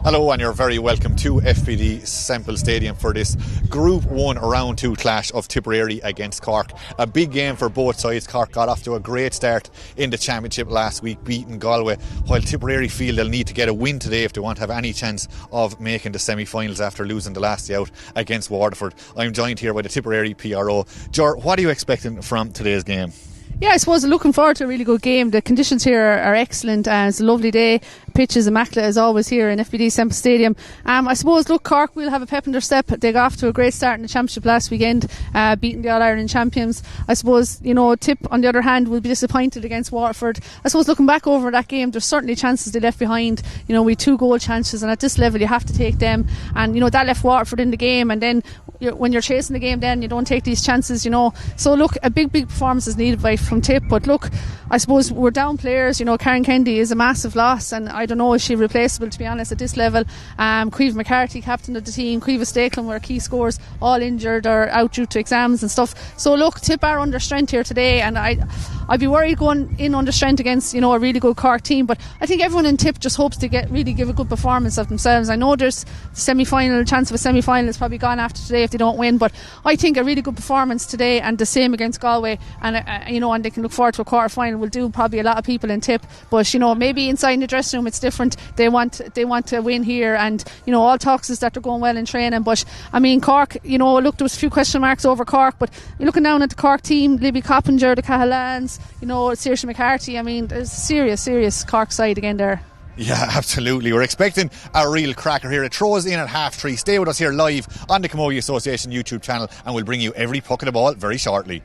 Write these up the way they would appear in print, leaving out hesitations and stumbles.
Hello, and you're very welcome to FPD Semple Stadium for this Group 1 Round 2 clash of Tipperary against Cork. A big game for both sides. Cork got off to a great start in the championship last week, beating Galway, while Tipperary feel they'll need to get a win today if they want to have any chance of making the semi-finals after losing the last day out against Waterford. I'm joined here by the Tipperary PRO. Jor, what are you expecting from today's game? Yeah, I suppose looking forward to a really good game. The conditions here are excellent. It's a lovely day. Pitch is immaculate as always here in FPD Semple Stadium. I suppose, look, Cork will have a pep in their step. They got off to a great start in the championship last weekend, beating the All-Ireland champions. I suppose, Tip, on the other hand, will be disappointed against Waterford. I suppose looking back over that game, there's certainly chances they left behind. We 2 goal chances, and at this level you have to take them. And, that left Waterford in the game, and then when you're chasing the game, then you don't take these chances, So, look, a big performance is needed from Tip. But look, I suppose we're down players. Karen Kennedy is a massive loss, and I don't know, is she replaceable, to be honest, at this level. Caoimhe McCarthy, captain of the team, Caoimhe Stakelin were key scorers, all injured or out due to exams and stuff. So look, Tip are under strength here today, and I'd be worried going in under strength against a really good Cork team. But I think everyone in Tip just hopes to give a good performance of themselves. I know there's the chance of a semi-final is probably gone after today if they don't win, but I think a really good performance today, and the same against Galway, and and they can look forward to a quarter final will do probably a lot of people in Tip. But maybe inside the dressing room it's different. They want to win here, and all talks is that they're going well in training. But I mean, Cork, look, there was a few question marks over Cork, but you're looking down at the Cork team, Libby Coppinger, the Cahillans, Saoirse McCarthy. I mean, there's a serious Cork side again there. Yeah, absolutely. We're expecting a real cracker here. It throws in at 3:30. Stay with us here live on the Camogie Association YouTube channel, and we'll bring you every puck of the ball very shortly.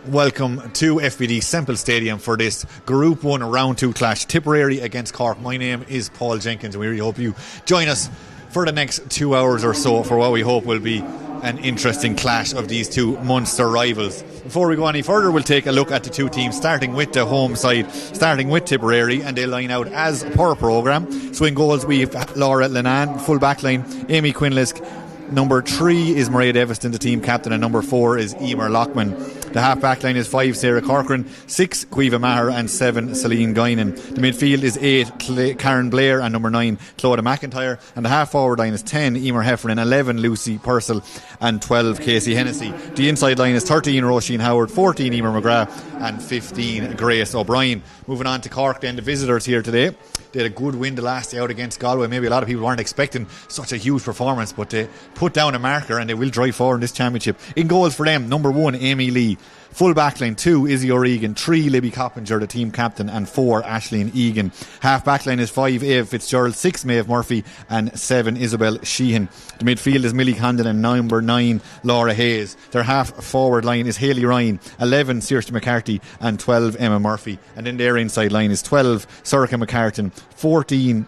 Welcome to FPD Semple Stadium for this Group 1 Round 2 clash, Tipperary against Cork. My name is Paul Jenkins, and we really hope you join us for the next 2 hours or so for what we hope will be an interesting clash of these two Munster rivals. Before we go any further, we'll take a look at the two teams, starting with the home side, starting with Tipperary, and they line out as per programme. So in goals we have Laura Lenan, full back line, Amy Quinlisk. Number 3 is Mairead Evanston, the team captain, and number 4 is Emer Lockman. The half-back line is 5, Sarah Corcoran, 6, Caoimhe Maher, and 7, Celine Guinan. The midfield is 8, Karen Blair, and number 9, Clodagh McIntyre. And the half-forward line is 10, Emer Heffernan, 11, Lucy Purcell, and 12, Casey Hennessy. The inside line is 13, Roisin Howard, 14, Emer McGrath, and 15, Grace O'Brien. Moving on to Cork then, the visitors here today. They had a good win the last day out against Galway. Maybe a lot of people weren't expecting such a huge performance, but they put down a marker and they will drive forward in this championship. In goals for them, number 1, Amy Lee. Full backline 2, Izzy O'Regan, 3, Libby Coppinger, the team captain, and 4, Aisling Egan. Half backline is 5, Eve Fitzgerald, 6, Maeve Murphy, and 7, Isabel Sheehan. The midfield is Millie Condon and number 9, Laura Hayes. Their half forward line is Hayley Ryan, 11, Saoirse McCarthy, and 12, Emma Murphy. And then their inside line is 12, Sorcha McCartan, 14,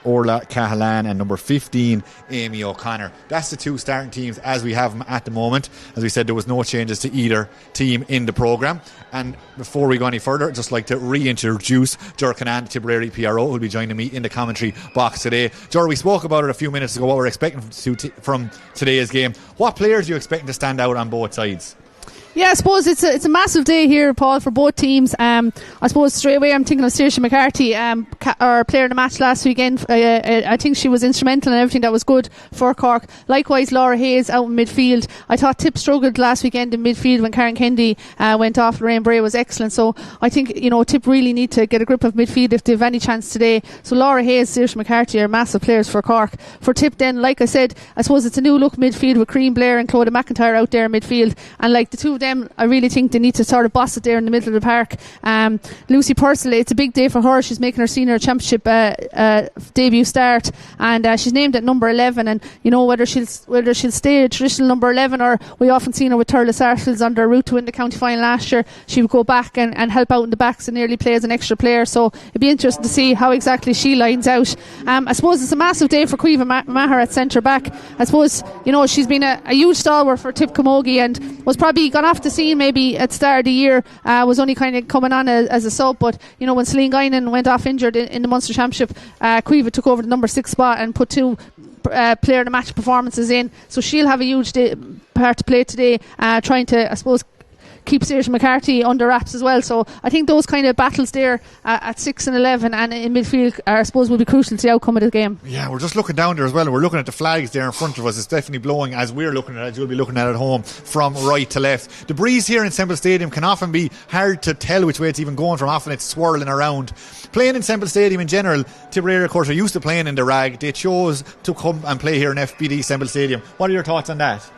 Orla Cahalan, and number 15, Amy O'Connor. That's the 2 starting teams as we have them at the moment. As we said, there was no changes to either team in the programme. And before we go any further, I'd just like to reintroduce Ger Canan, Tipperary PRO, who'll be joining me in the commentary box today. Ger, we spoke about it a few minutes ago, what we're expecting from today's game. What players are you expecting to stand out on both sides? Yeah, I suppose it's a massive day here, Paul, for both teams. I suppose straight away I'm thinking of Saoirse McCarthy, our player in the match last weekend. I think she was instrumental in everything that was good for Cork. Likewise, Laura Hayes out in midfield. I thought Tip struggled last weekend in midfield when Karen Kennedy went off. Lorraine Bray was excellent. So I think, Tip really need to get a grip of midfield if they have any chance today. So Laura Hayes, Saoirse McCarthy are massive players for Cork. For Tip then, like I said, I suppose it's a new look midfield with Cream Blair and Clodagh McIntyre out there in midfield. And like the two of them, I really think they need to sort of boss it there in the middle of the park. Lucy Pursley, it's a big day for her. She's making her senior championship debut start, and she's named at number 11. And whether she'll stay a traditional number 11, or we often seen her with Turles Arseles on their route to win the county final last year, she would go back and help out in the backs and nearly play as an extra player. So it'd be interesting to see how exactly she lines out. I suppose it's a massive day for Caoimhe Maher at centre back. I suppose she's been a huge stalwart for Tip Camogie and was probably gone off the scene maybe at the start of the year, was only kind of coming on as a sub, but when Celine Guinan went off injured in the Munster Championship, Caoimhe took over the number 6 spot and put 2 player of the match performances in, so she'll have a huge part to play today, trying to, I suppose, keep Saoirse McCarthy under wraps as well. So I think those kind of battles there at 6 and 11 and in midfield I suppose will be crucial to the outcome of the game. Yeah, we're just looking down there as well, and we're looking at the flags there in front of us. It's definitely blowing as we're looking at it, as you'll be looking at home, from right to left. The breeze here in Semple Stadium can often be hard to tell which way it's even going from. Often it's swirling around. Playing in Semple Stadium in general, Tipperary of course are used to playing in the rag. They chose to come and play here in FBD Semple Stadium. What are your thoughts on that?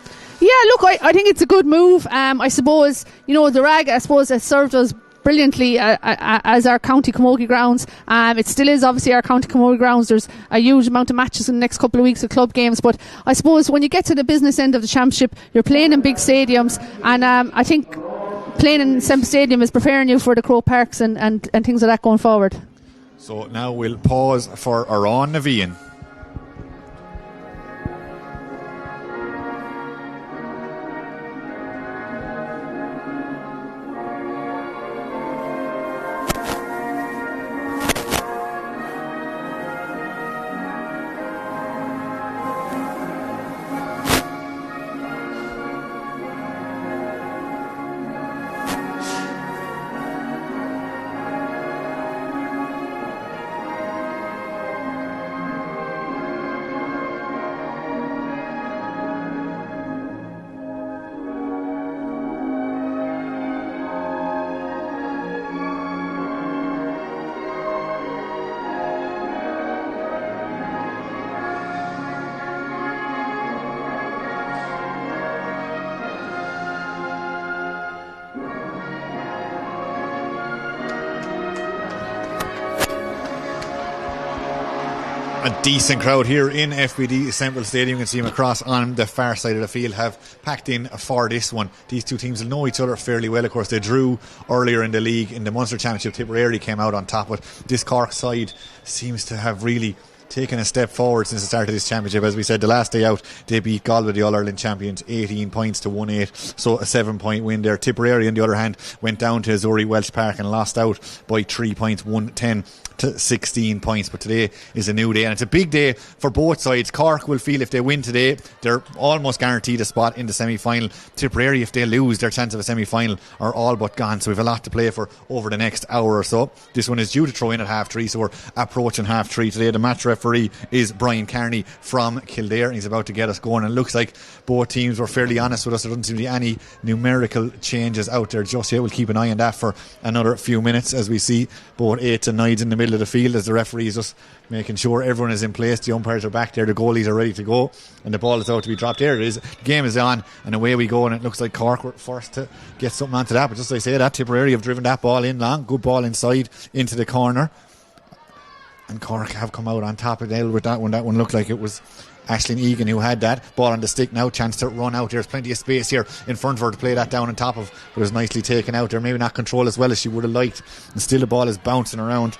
Yeah, look, I think it's a good move. I suppose, the rag, I suppose, has served us brilliantly as our county camogie grounds. It still is obviously our county camogie grounds. There's a huge amount of matches in the next couple of weeks of club games, but I suppose when you get to the business end of the championship, you're playing in big stadiums, and I think playing in Semple Stadium is preparing you for the Croke Parks and things like that going forward. So now we'll pause for Aran Navian. A decent crowd here in FBD Semple Stadium. You can see them across on the far side of the field have packed in for this one. These two teams will know each other fairly well. Of course, they drew earlier in the league in the Munster Championship. Tipperary came out on top, but this Cork side seems to have really taken a step forward since the start of this championship. As we said, the last day out they beat Galway, the All-Ireland champions, 18 points to 1-8, so a 7-point win there. Tipperary on the other hand went down to Azuri Welsh Park and lost out by 3 points, 110 to 16 points. But today is a new day and it's a big day for both sides. Cork will feel if they win today they're almost guaranteed a spot in the semi-final. Tipperary, if they lose, their chance of a semi-final are all but gone, so we've a lot to play for over the next hour or so. This one is due to throw in at 3:30, so we're approaching 3:30 today. The match referee is Brian Carney from Kildare and he's about to get us going, and it looks like both teams were fairly honest with us. There doesn't seem to be any numerical changes out there just yet. We'll keep an eye on that for another few minutes as we see both 8s and 9s in the middle middle of the field as the referee is just making sure everyone is in place. The umpires are back there, the goalies are ready to go, and the ball is out to be dropped. There it is. The game is on, and away we go, and it looks like Cork were first to get something onto that. But just as I say that, Tipperary have driven that ball in long. Good ball inside into the corner. And Cork have come out on top of the with that one. That one looked like it was Aisling Egan who had that. Ball on the stick now, chance to run out. There's plenty of space here in front of her to play that down on top of, but it was nicely taken out there. Maybe not controlled as well as she would have liked, and still the ball is bouncing around.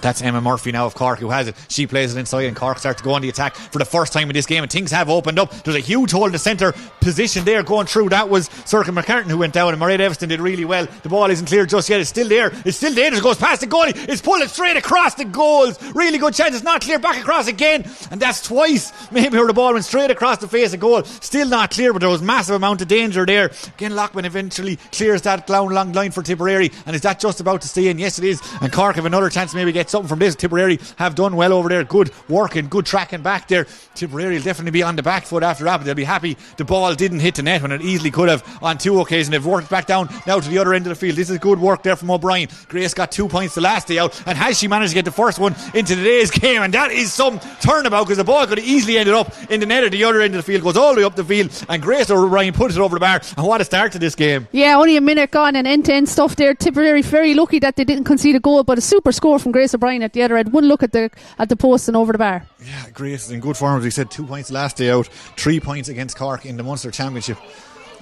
That's Emma Murphy now of Cork who has it. She plays it inside, and Cork start to go on the attack for the first time in this game, and things have opened up. There's a huge hole in the centre position there going through. That was Circle McCartan who went down, and Mairead Evanston did really well. The ball isn't clear just yet. It's still there. It's still dangerous. It goes past the goalie. It's pulling straight across the goals. Really good chance. It's not clear. Back across again, and that's twice maybe where the ball went straight across the face of goal. Still not clear, but there was massive amount of danger there. Again, Lockman eventually clears that long line for Tipperary, and is that just about to stay in? Yes, it is. And Cork have another chance to maybe get something from this. Tipperary have done well over there. Good working, good tracking back there. Tipperary will definitely be on the back foot after that, but they'll be happy the ball didn't hit the net when it easily could have on two occasions. They've worked back down now to the other end of the field. This is good work there from O'Brien. Grace got 2 points the last day out, and has she managed to get the first one into today's game? And that is some turnabout, because the ball could have easily ended up in the net at the other end of the field. Goes all the way up the field, and Grace O'Brien puts it over the bar. And what a start to this game. Yeah, only a minute gone and end-to-end stuff there. Tipperary very lucky that they didn't concede a goal, but a super score from Grace O'Brien at the other end. One look at the post and over the bar. Yeah, Grace is in good form, as we said. 2 points last day out, 3 points against Cork in the Munster Championship,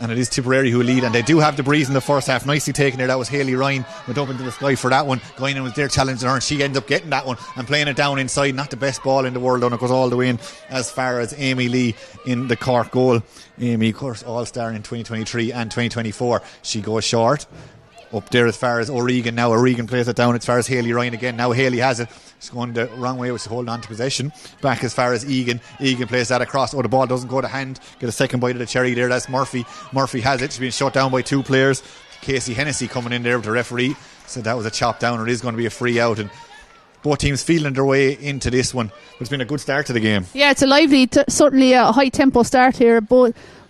and it is Tipperary who lead, and they do have the breeze in the first half. Nicely taken there. That was Hayley Ryan, went up into the sky for that one. Guinan was there challenging her, and she ended up getting that one and playing it down inside. Not the best ball in the world, and it goes all the way in as far as Amy Lee in the Cork goal. Amy, of course, all-star in 2023 and 2024. She goes short up there as far as O'Regan. Now O'Regan plays it down as far as Hayley Ryan again. Now Hayley has it. She's going the wrong way, which is holding on to possession. Back as far as Egan. Egan plays that across. Oh, the ball doesn't go to hand. Get a second bite of the cherry there. That's Murphy. Murphy has it. She's being shut down by two players. Casey Hennessy coming in there with the referee. So that was a chop down. It is going to be a free out, and both teams feeling their way into this one. But it's been a good start to the game. Yeah, it's a lively, certainly a high tempo start here,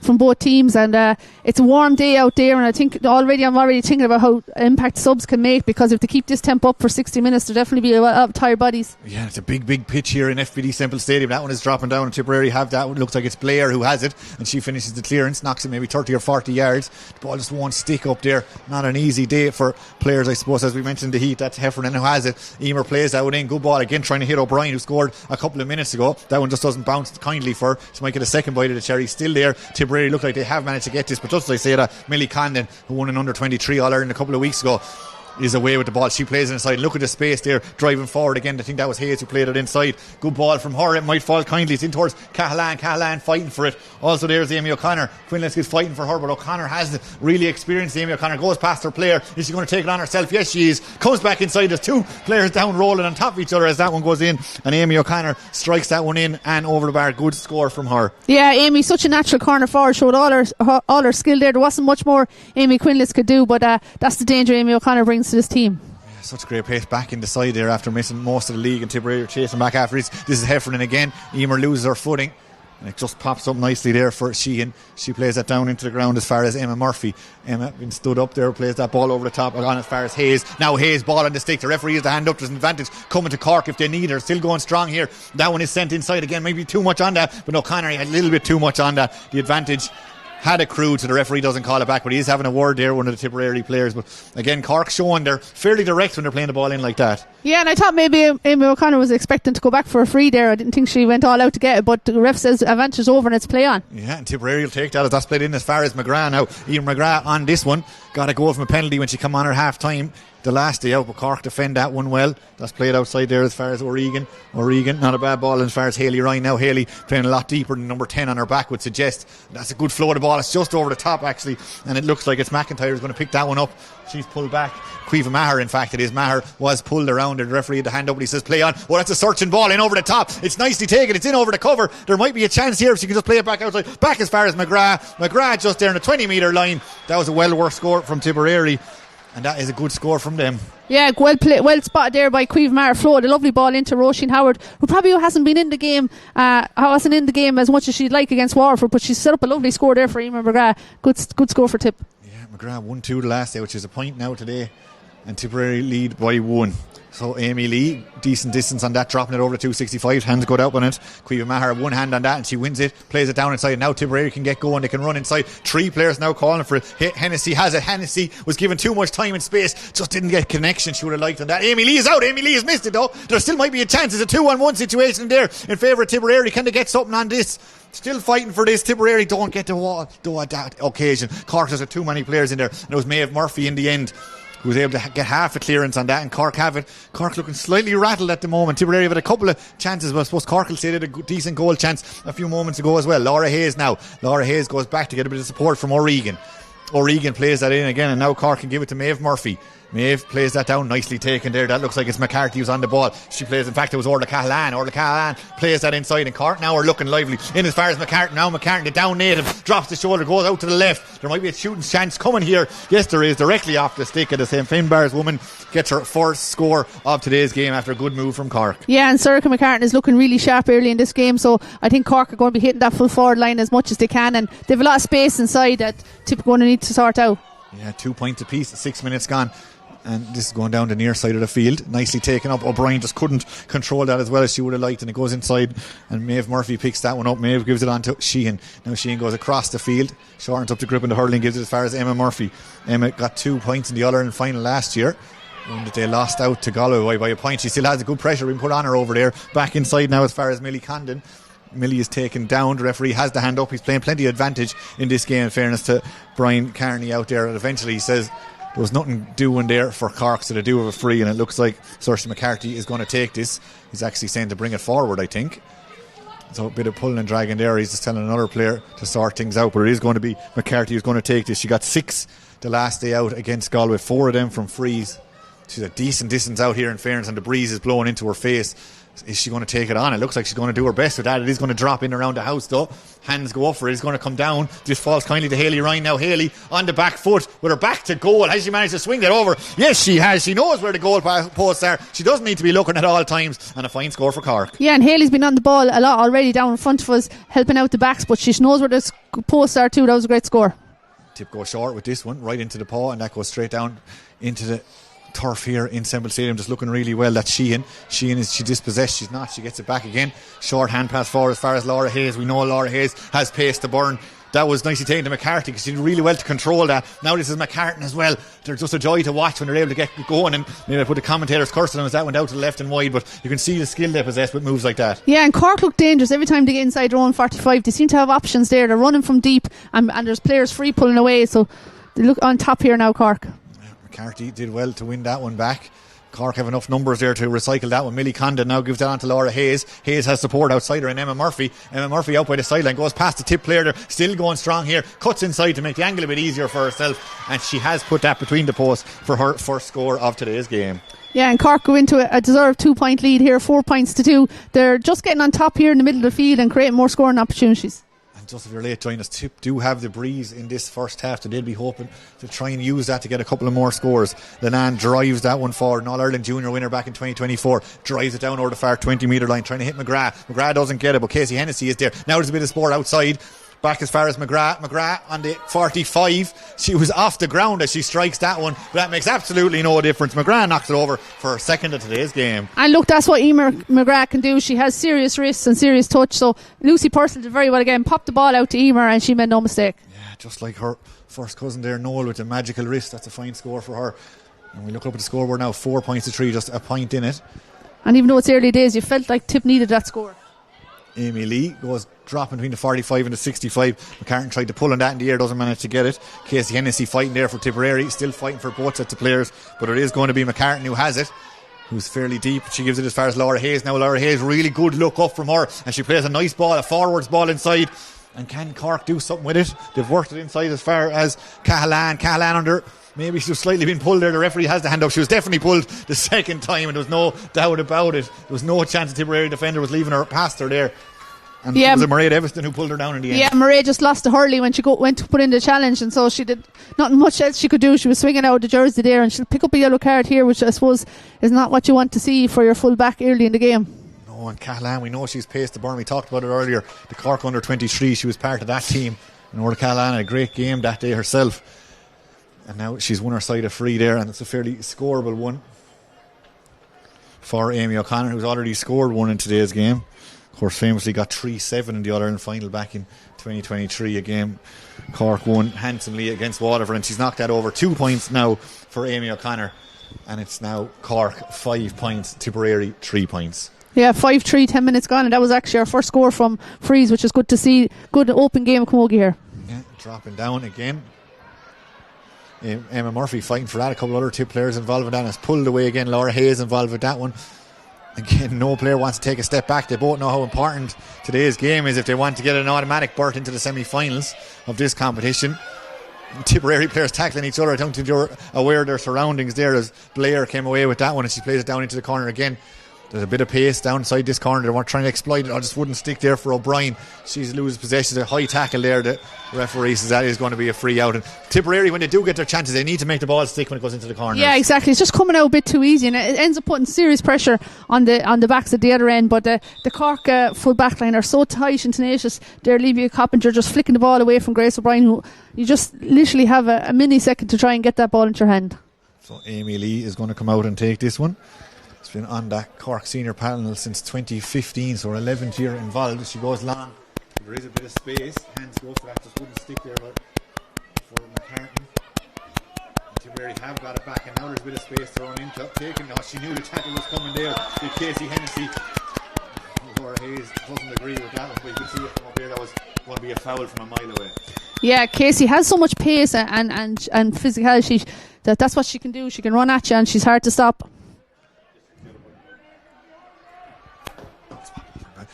from both teams, and it's a warm day out there, and I think I'm already thinking about how impact subs can make, because if they keep this tempo up for 60 minutes, there'll definitely be a lot of tired bodies. Yeah, it's a big pitch here in FBD Semple Stadium. That one is dropping down, and Tipperary have that one. Looks like it's Blair who has it, and she finishes the clearance, knocks it maybe 30 or 40 yards. The ball just won't stick up there. Not an easy day for players, I suppose. As we mentioned, the heat, that's Heffernan who has it. Emer plays that one in. Good ball again, trying to hit O'Brien, who scored a couple of minutes ago. That one just doesn't bounce kindly for her. She might get a second bite of the cherry. Still there. Tipperary look like they have managed to get this, but just as I say that, Millie Condon, who won an under 23 All-Ireland a couple of weeks ago, is away with the ball. She plays it inside. Look at the space there, driving forward again. I think that was Hayes who played it inside. Good ball from her. It might fall kindly. It's in towards Cahalane fighting for it. Also there's Amy O'Connor. Quinlan is fighting for her, but O'Connor has the really experienced Amy O'Connor. Goes past her player. Is she going to take it on herself? Yes, she is. Comes back inside. There's two players down rolling on top of each other as that one goes in, and Amy O'Connor strikes that one in and over the bar. Good score from her. Yeah, Amy, such a natural corner forward, showed all her skill there. There wasn't much more Amy Quinlan could do, but that's the danger Amy O'Connor brings to this team. Such great pace back in the side there after missing most of the league, and Tipperary are chasing back after this. This is Heffernan again. Emer loses her footing, and it just pops up nicely there for Sheehan. She plays that down into the ground as far as Emma Murphy. Emma been stood up there, plays that ball over the top, on as far as Hayes. Now Hayes, ball on the stick. The referee has the hand up. There's an advantage coming to Cork if they need her. Still going strong here. That one is sent inside again. Maybe too much on that, but O'Connor had a little bit too much on that. The advantage had accrued, so the referee doesn't call it back, but he is having a word there, one of the Tipperary players. But again, Cork showing they're fairly direct when they're playing the ball in like that. Yeah, and I thought maybe Amy O'Connor was expecting to go back for a free there. I didn't think she went all out to get it, but the ref says advantage is over and it's play on. Yeah, and Tipperary will take that as that's played in as far as McGrath now. Ian McGrath on this one got a goal from a penalty when she come on her half time the last day out, but Cork defend that one well. That's played outside there as far as O'Regan, not a bad ball as far as Hayley Ryan. Now Hayley playing a lot deeper than number 10 on her back would suggest. That's a good flow of the ball. It's just over the top actually, and it looks like it's McIntyre is going to pick that one up. She's pulled back. Caoimhe Maher, in fact it is. Maher was pulled around, and the referee had the hand up and he says play on. Oh, that's a searching ball in over the top. It's nicely taken. It's in over the cover. There might be a chance here if she can just play it back outside. Back as far as McGrath just there on the 20 metre line. That was a well worth score from Tipperary, and that is a good score from them. Yeah, well spotted there by Caoimhe Maher. Flowed a lovely ball into Roisin Howard, who probably hasn't been in the game, wasn't in the game as much as she'd like against Waterford, but she set up a lovely score there for Emer McGrath. Good score for Tip. Yeah, McGrath 1-2 the last day, which is a point now today, and Tipperary lead by 1. So Amy Lee, decent distance on that, dropping it over to 265. Hands good out on it. Cueva Maher, one hand on that, and she wins it, plays it down inside. Now Tipperary can get going, they can run inside. 3 players now calling for it. Hennessy has it. Hennessy was given too much time and space, just didn't get connection she would have liked on that. Amy Lee is out. Amy Lee has missed it though. There still might be a chance. It's a 2-on-1 situation there in favour of Tipperary. Can they get something on this? Still fighting for this. Tipperary don't get the wall though at that occasion. Cork has too many players in there, and it was Maeve Murphy in the end who was able to get half a clearance on that, and Cork have it. Cork looking slightly rattled at the moment. Tipperary have had a couple of chances, but I suppose Cork will say they had a decent goal chance a few moments ago as well. Laura Hayes now. Laura Hayes goes back to get a bit of support from O'Regan. O'Regan plays that in again, and now Cork can give it to Maeve Murphy. Maeve plays that down, nicely taken there. That looks like it's McCarthy who's on the ball. She plays, in fact it was Orla Cahalane. Orla Cahalane plays that inside, and Cork now are looking lively in as far as McCarthy. Now McCarthy, the down native, drops the shoulder, goes out to the left. There might be a shooting chance coming here. Yes, there is, directly off the stick of the St. Finbarr's woman. Gets her first score of today's game after a good move from Cork. Yeah, and Sorcha McCartan is looking really sharp early in this game, so I think Cork are going to be hitting that full forward line as much as they can, and they have a lot of space inside that Tip are going to need to sort out. Yeah, 2 points apiece, 6 minutes gone. And this is going down the near side of the field. Nicely taken up. O'Brien just couldn't control that as well as she would have liked, and it goes inside, and Maeve Murphy picks that one up. Maeve gives it on to Sheehan. Now Sheehan goes across the field, shortens up the grip in the hurling, gives it as far as Emma Murphy. Emma got 2 points in the All-Ireland final last year, when they lost out to Galway by a point. She still has a good pressure being put on her over there. Back inside now as far as Millie Condon. Millie is taken down. The referee has the hand up. He's playing plenty of advantage in this game, in fairness to Brian Carney out there. And eventually he says there was nothing doing there for Cork, so they do have a free, and it looks like Sorcha McCarthy is going to take this. He's actually saying to bring it forward, I think. So a bit of pulling and dragging there. He's just telling another player to sort things out, but it is going to be McCarthy who's going to take this. She got 6 the last day out against Galway, 4 of them from frees. She's a decent distance out here, in fairness, and the breeze is blowing into her face. Is she going to take it on? It looks like she's going to do her best with that. It is going to drop in around the house though. Hands go up for it. It's going to come down. This falls kindly to Hayley Ryan now. Hayley on the back foot with her back to goal. Has she managed to swing that over? Yes, she has. She knows where the goal posts are. She doesn't need to be looking at all times. And a fine score for Cork. Yeah, and Hayley's been on the ball a lot already down in front of us, helping out the backs, but she knows where the posts are too. That was a great score. Tip goes short with this one, right into the paw, and that goes straight down into the turf here in Semple Stadium, just looking really well. That's Sheehan. She dispossessed. She's not. She gets it back again. Short hand pass forward as far as Laura Hayes. We know Laura Hayes has pace to burn. That was nicely taken to McCarthy, because she did really well to control that. Now this is McCartan as well. They're just a joy to watch when they're able to get going, and maybe I put the commentators cursing them as that went out to the left and wide, but you can see the skill they possess with moves like that. Yeah, and Cork look dangerous every time they get inside their own 45. They seem to have options there. They're running from deep, and there's players free pulling away, so they look on top here now, Cork. McCarthy did well to win that one back. Cork have enough numbers there to recycle that one. Millie Condon now gives that on to Laura Hayes. Hayes has support outside her, and Emma Murphy out by the sideline, goes past the tip player there, still going strong here, cuts inside to make the angle a bit easier for herself, and she has put that between the posts for her first score of today's game. Yeah, and Cork go into a deserved 2-point lead here, 4 points to 2. They're just getting on top here in the middle of the field and creating more scoring opportunities. Just if you're late joining us, Tip do have the breeze in this first half, so they'll be hoping to try and use that to get a couple of more scores. Lenan drives that one forward. An All-Ireland junior winner back in 2024 drives it down over the far 20 metre line, trying to hit McGrath. McGrath doesn't get it, but Casey Hennessy is there. Now there's a bit of sport outside. Back as far as McGrath on the 45. She was off the ground as she strikes that one, but that makes absolutely no difference. McGrath knocks it over for her second of today's game. And look, that's what Emer McGrath can do. She has serious wrists and serious touch, so Lucy Purcell did very well again. Popped the ball out to Emer, and she made no mistake. Yeah, just like her first cousin there, Noel, with a magical wrist. That's a fine score for her. And we look up at the scoreboard now, 4 points to 3, just a point in it. And even though it's early days, you felt like Tip needed that score. Amy Lee goes dropping between the 45 and the 65. McCartan tried to pull on that in the air, doesn't manage to get it. Casey Hennessy fighting there for Tipperary, still fighting for both sets of players, but it is going to be McCartan who has it, who's fairly deep. She gives it as far as Laura Hayes. Now Laura Hayes, really good look up from her, and she plays a nice ball, a forwards ball inside. And can Cork do something with it? They've worked it inside as far as Cahalane under. Maybe she's slightly been pulled there. The referee has the hand up. She was definitely pulled the second time, and there was no doubt about it. There was no chance the Tipperary defender was leaving her past her there. And it was Mairead Evanston who pulled her down in the end. Yeah, Mairead just lost to Hurley when she went to put in the challenge, and so she did nothing much else she could do. She was swinging out the jersey there, and she'll pick up a yellow card here, which I suppose is not what you want to see for your full back early in the game. No, and Cahalane, we know she's paced to burn. We talked about it earlier. The Cork under 23, she was part of that team. And Orla Cahalane had a great game that day herself. And now she's won her side of free there, and it's a fairly scoreable one. for Amy O'Connor, who's already scored one in today's game. Of course, famously got 3-7 in the All-Ireland final back in 2023, a game Cork won handsomely against Waterford, and she's knocked that over. 2 points now for Amy O'Connor, and it's now Cork 5 points, Tipperary 3 points. Yeah, 5-3, 10 minutes gone, and that was actually our first score from Freeze, which is good to see. Good open game of Camogie here. Yeah, dropping down again. Emma Murphy fighting for that. A couple other Tip players involved in that. Has pulled away again. Laura Hayes involved with that one. Again, no player wants to take a step back. They both know how important today's game is if they want to get an automatic berth into the semi-finals of this competition. Tipperary players tackling each other. I don't think you're aware of their surroundings there, as Blair came away with that one and she plays it down into the corner again. There's a bit of pace downside this corner. They weren't trying to exploit it. I just wouldn't stick there for O'Brien. She's loses possession. A high tackle there. The referee says that is going to be a free out. And Tipperary, when they do get their chances, they need to make the ball stick when it goes into the corner. Yeah, exactly. It's just coming out a bit too easy, and it ends up putting serious pressure on the backs at the other end. But the Cork full back line are so tight and tenacious. They're Olivia Coppinger just flicking the ball away from Grace O'Brien, who you just literally have a millisecond to try and get that ball into your hand. So Amy Lee is going to come out and take this one. She's been on that Cork senior panel since 2015, so her 11th year involved. She goes long. There is a bit of space. Hands go for that, just wouldn't stick there, but for McCartan. Tipperary have got it back, and now there's a bit of space thrown into taking. She knew the tackle was coming there. The Casey Hennessy. Laura Hayes doesn't agree with that one, but you can see it from up there. That was going to be a foul from a mile away. Yeah, Casey has so much pace and physicality that's what she can do. She can run at you, and she's hard to stop.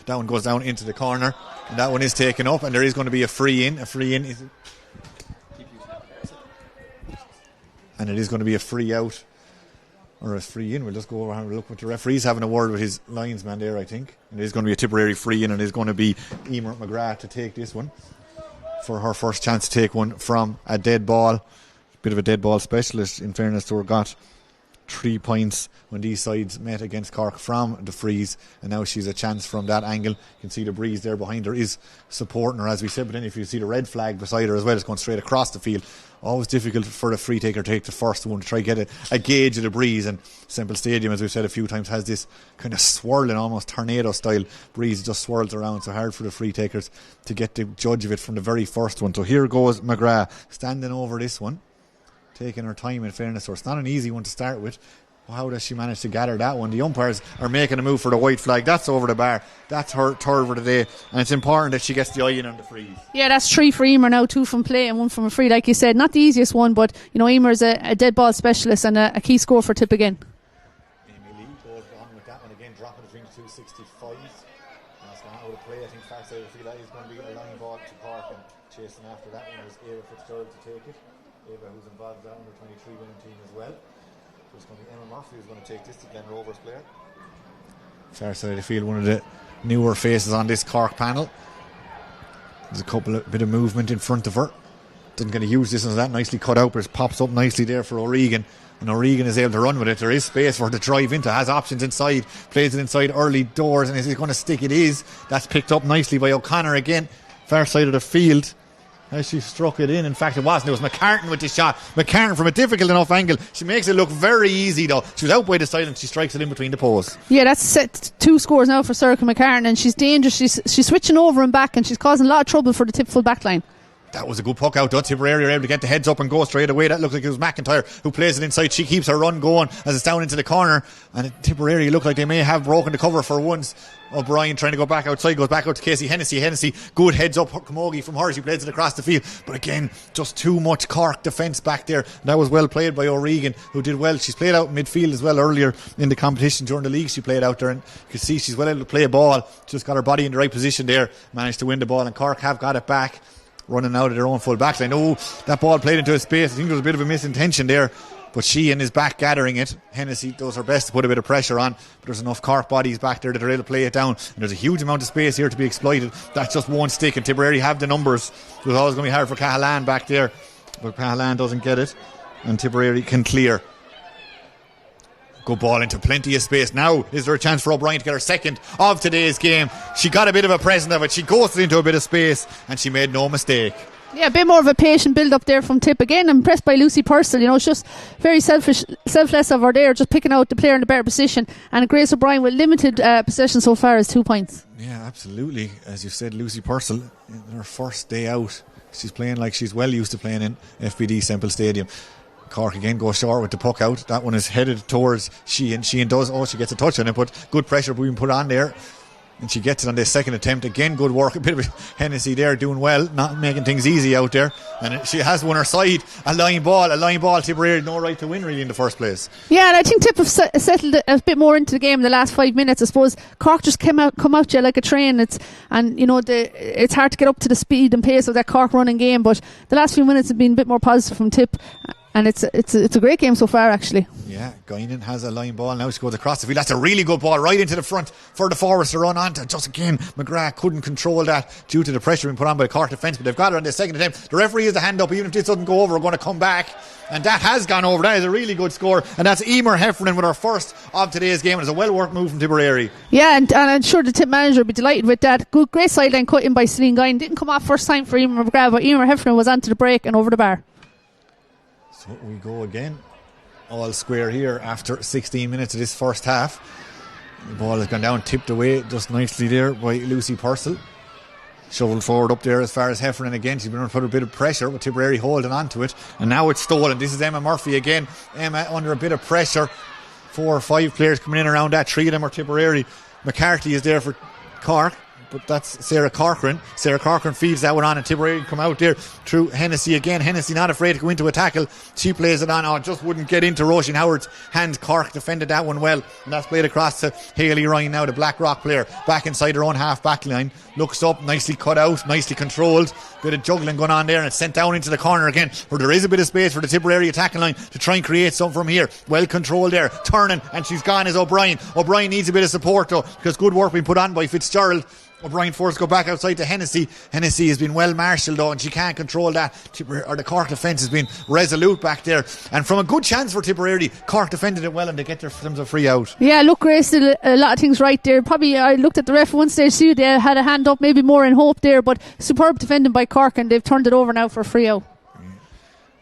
That one goes down into the corner, and that one is taken up, and there is going to be a free in. And it is going to be a free out or a free in. We'll just go over and have a look. With the referee's having a word with his linesman there, I think. And it is going to be a Tipperary free in, and it is going to be Emer McGrath to take this one for her first chance to take one from a dead ball. Bit of a dead ball specialist, in fairness to her. Got 3 points when these sides met against Cork from the freeze, and now she's a chance from that angle. You can see the breeze there behind her is supporting her, as we said, but then if you see the red flag beside her as well, it's going straight across the field. Always difficult for the free taker to take the first one to try to get a gauge of the breeze, and Semple Stadium, as we've said a few times, has this kind of swirling, almost tornado style breeze, just swirls around, so hard for the free takers to get the judge of it from the very first one. So here goes McGrath standing over this one, taking her time, in fairness. So it's not an easy one to start with. How does she manage to gather that one? The umpires are making a move for the white flag. That's over the bar. That's her third for the day, and it's important that she gets the eye in on the freeze. Yeah, that's 3 for Emer now, 2 from play and 1 from a free. Like you said, not the easiest one, but Emer's a dead ball specialist and a key score for Tip again. Amy Lee goes on with that one again, dropping between 265. That's not out of play. I think far side of the field, that is going to be a line ball to Cork, and chasing after that one was Ava Fitzgerald to take it. Ava, who's involved in that under 23 winning team as well. So it's going to be Emma Murphy who's going to take this to Glen Rovers player. Far side of the field, one of the newer faces on this Cork panel. There's a bit of movement in front of her. Didn't get to use this as that nicely cut out, but it pops up nicely there for O'Regan, and O'Regan is able to run with it. There is space for her to drive into, has options inside, plays it inside early doors, and is it going to stick? It is. That's picked up nicely by O'Connor again, far side of the field. As she struck it in fact it wasn't. It was McCartan with the shot. McCartan from a difficult enough angle. She makes it look very easy though. She was out by the side and she strikes it in between the posts. Yeah, that's set 2 scores now for Circa McCartan, and she's dangerous. She's switching over and back, and she's causing a lot of trouble for the Tip full back line. That was a good puck out though. Tipperary are able to get the heads up and go straight away. That looked like it was McIntyre who plays it inside. She keeps her run going as it's down into the corner, and Tipperary look like they may have broken the cover for once. O'Brien trying to go back outside, goes back out to Casey Hennessy. Good heads up camogie from her. She plays it across the field, but again, just too much Cork defence back there. That was well played by O'Regan, who did well. She's played out in midfield as well earlier in the competition during the league. She played out there, and you can see she's well able to play a ball. Just got her body in the right position there, managed to win the ball, and Cork have got it back, running out of their own full back line. Oh, that ball played into a space. I think there was a bit of a misintention there, but she and his back gathering it. Hennessy does her best to put a bit of pressure on, but there's enough Cork bodies back there that are able to play it down, and there's a huge amount of space here to be exploited. That just won't stick, and Tipperary have the numbers. It was always going to be hard for Cahalan back there, but Cahalan doesn't get it, and Tipperary can clear. Good ball into plenty of space. Now is there a chance for O'Brien to get her second of today's game. She got a bit of a present of it. She ghosted into a bit of space, and she made no mistake. Yeah, a bit more of a patient build up there from Tip. Again, impressed by Lucy Purcell. It's just very selfless of her there, just picking out the player in the better position. And Grace O'Brien with limited possession so far is 2 points. Yeah, absolutely. As you said, Lucy Purcell, in her first day out, she's playing like she's well used to playing in FBD Semple Stadium. Cork again goes short with the puck out. That one is headed towards Sheehan. Sheehan does, she gets a touch on it, but good pressure being put on there. And she gets it on the second attempt. Again, good work. A bit of Hennessy there doing well, not making things easy out there. And she has won her side. A line ball. Tipperary had no right to win really in the first place. Yeah, and I think Tip have settled a bit more into the game in the last 5 minutes. I suppose Cork just come out to you like a train. It's hard to get up to the speed and pace of that Cork running game. But the last few minutes have been a bit more positive from Tip. And it's a great game so far, actually. Yeah, Guinan has a line ball now. She goes across the field. That's a really good ball right into the front for the forwards to run onto. Just again, McGrath couldn't control that due to the pressure being put on by the Cork defence, but they've got it on the second attempt. The referee has a hand up. Even if this doesn't go over, we're going to come back. And that has gone over. That is a really good score. And that's Emer Heffernan with her first of today's game. It's a well-worked move from Tipperary. Yeah, and I'm sure the Tip manager will be delighted with that. Good, great sideline cut in by Celine Guinan. Didn't come off first time for Emer McGrath, but Emer Heffernan was onto the break and over the bar. So we go again, all square here after 16 minutes of this first half. The ball has gone down, tipped away just nicely there by Lucy Purcell. Shoveled forward up there as far as Heffernan again. She's been under a bit of pressure, but Tipperary holding on to it. And now it's stolen. This is Emma Murphy again. Emma under a bit of pressure. 4 or 5 players coming in around that. 3 of them are Tipperary. McCarthy is there for Cork, but that's Sarah Corcoran. Sarah Corcoran feeds that one on, and Tipperary come out there through Hennessy again. Hennessy not afraid to go into a tackle. She plays it on. Just wouldn't get into Roisin Howard's hand. Cork defended that one well, and that's played across to Hayley Ryan now, the Blackrock player, back inside her own half back line. Looks up, nicely cut out, nicely controlled. Bit of juggling going on there, and it's sent down into the corner again, where there is a bit of space for the Tipperary attacking line to try and create something from here. Well controlled there, turning, and she's gone is O'Brien. O'Brien needs a bit of support though, because good work being put on by Fitzgerald. O'Brien forced to go back outside to Hennessy. Hennessy has been well marshalled though, and she can't control that. The Cork defence has been resolute back there, and from a good chance for Tipperary, Cork defended it well, and they get themselves a free out. Yeah, look, Grace did a lot of things right there. Probably I looked at the ref at one stage too. They had a hand up, maybe more in hope there, but superb defending by Cork, and they've turned it over now for a free out.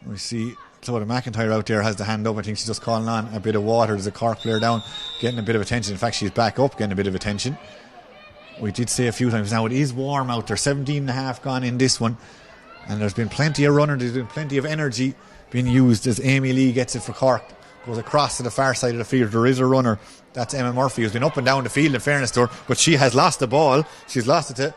We see Clodagh McIntyre out there has the hand up. I think she's just calling on a bit of water. There's a Cork player down getting a bit of attention. In fact, she's back up getting a bit of attention. We did say a few times now, it is warm out there. 17.5 gone in this one, and there's been plenty of running. There's been plenty of energy being used as Amy Lee gets it for Cork. Goes across to the far side of the field. There is a runner. That's Emma Murphy, who's been up and down the field, in fairness to her, but she has lost the ball. She's lost it to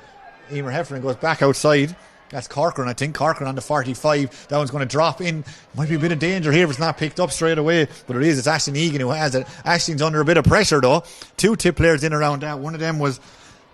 Emer Heffernan. Goes back outside. That's Corcoran, I think. Corcoran on the 45. That one's going to drop in. Might be a bit of danger here if it's not picked up straight away, but it is. It's Aisling Egan who has it. Aishling's under a bit of pressure though. 2 Tip players in around that. One of them was